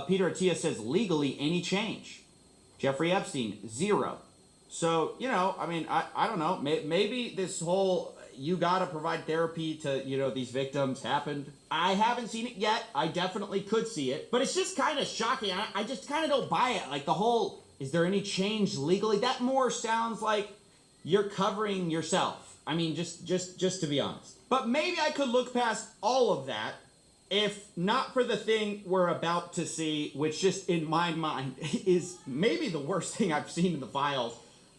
Speaker 4: Peter Attia says, legally, any change. Jeffrey Epstein, 0. So, you know, I mean, I don't know. Maybe this whole you got to provide therapy to, you know, these victims happened. I haven't seen it yet. I definitely could see it. But it's just kind of shocking. I just kind of don't buy it. Like the whole, is there any change legally? That more sounds like you're covering yourself. I mean, just to be honest. But maybe I could look past all of that if not for the thing we're about to see, which just in my mind is maybe the worst thing I've seen in the files.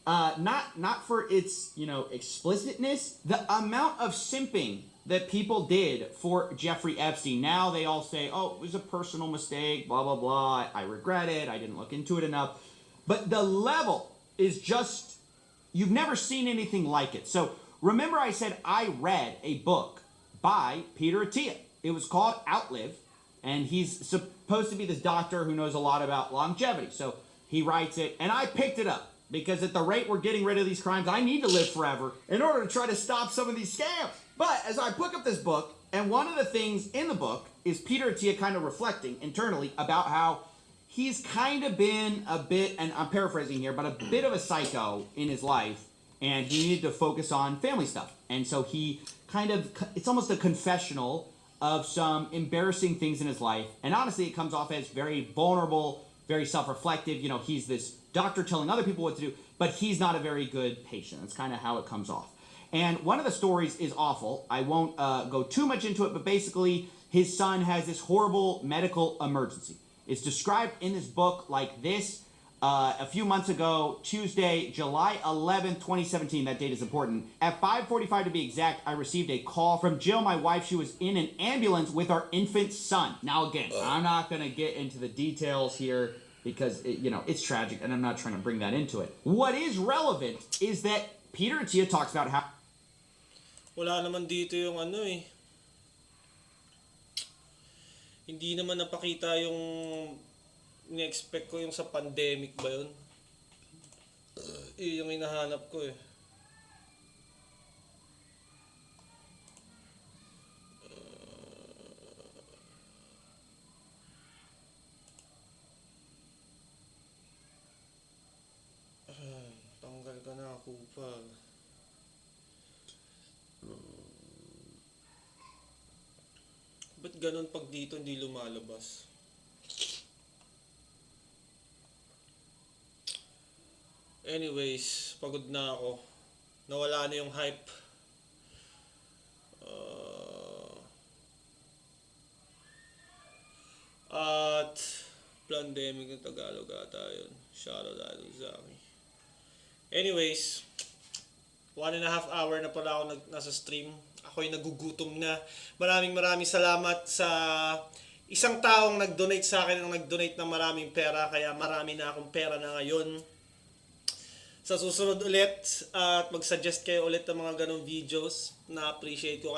Speaker 4: Not for its, you know, explicitness, the amount of simping that people did for Jeffrey Epstein. Now they all say, oh, it was a personal mistake, blah, blah, blah. I regret it. I didn't look into it enough. But the level is just, you've never seen anything like it. So remember I said I read a book by Peter Attia. It was called Outlive, and he's supposed to be this doctor who knows a lot about longevity. So he writes it, and I picked it up because at the rate we're getting rid of these crimes, I need to live forever in order to try to stop some of these scams. But as I pick up this book, and one of the things in the book is Peter Attia kind of reflecting internally about how he's kind of been a bit, and I'm paraphrasing here, but a bit of a psycho in his life, and he needed to focus on family stuff. And so he kind of, it's almost a confessional of some embarrassing things in his life. And honestly, it comes off as very vulnerable, very self-reflective. You know, he's this doctor telling other people what to do, but he's not a very good patient. That's kind of how it comes off. And one of the stories is awful. I won't go too much into it, but basically his son has this horrible medical emergency. It's described in this book like this. A few months ago, Tuesday, July 11th, 2017, that date is important. At 5:45 to be exact, I received a call from Jill, my wife. She was in an ambulance with our infant son. Now again, I'm not going to get into the details here because, it's tragic and I'm not trying to bring that into it. What is relevant is that Peter Atiya talks about how...
Speaker 2: Wala naman dito yung hindi naman napakita yung ni-expect ko yung sa pandemic ba yun? Yung hinahanap ko eh. Tanggal ka na ako pa. Ba't ganun pag dito hindi lumalabas? Anyways, pagod na ako. Nawala na yung hype. At pandemic ng Tagalog ata yun. Shoutout Idol ZAKI. Anyways, 1.5 hour na pala ako nasa stream. Ako'y nagugutom na. Maraming salamat sa isang taong nag-donate sa akin, nag-donate ng maraming pera. Kaya marami na akong pera na ngayon. Sa susunod ulit, at mag-suggest kayo ulit ng mga ganong videos. Na-appreciate ko kayo.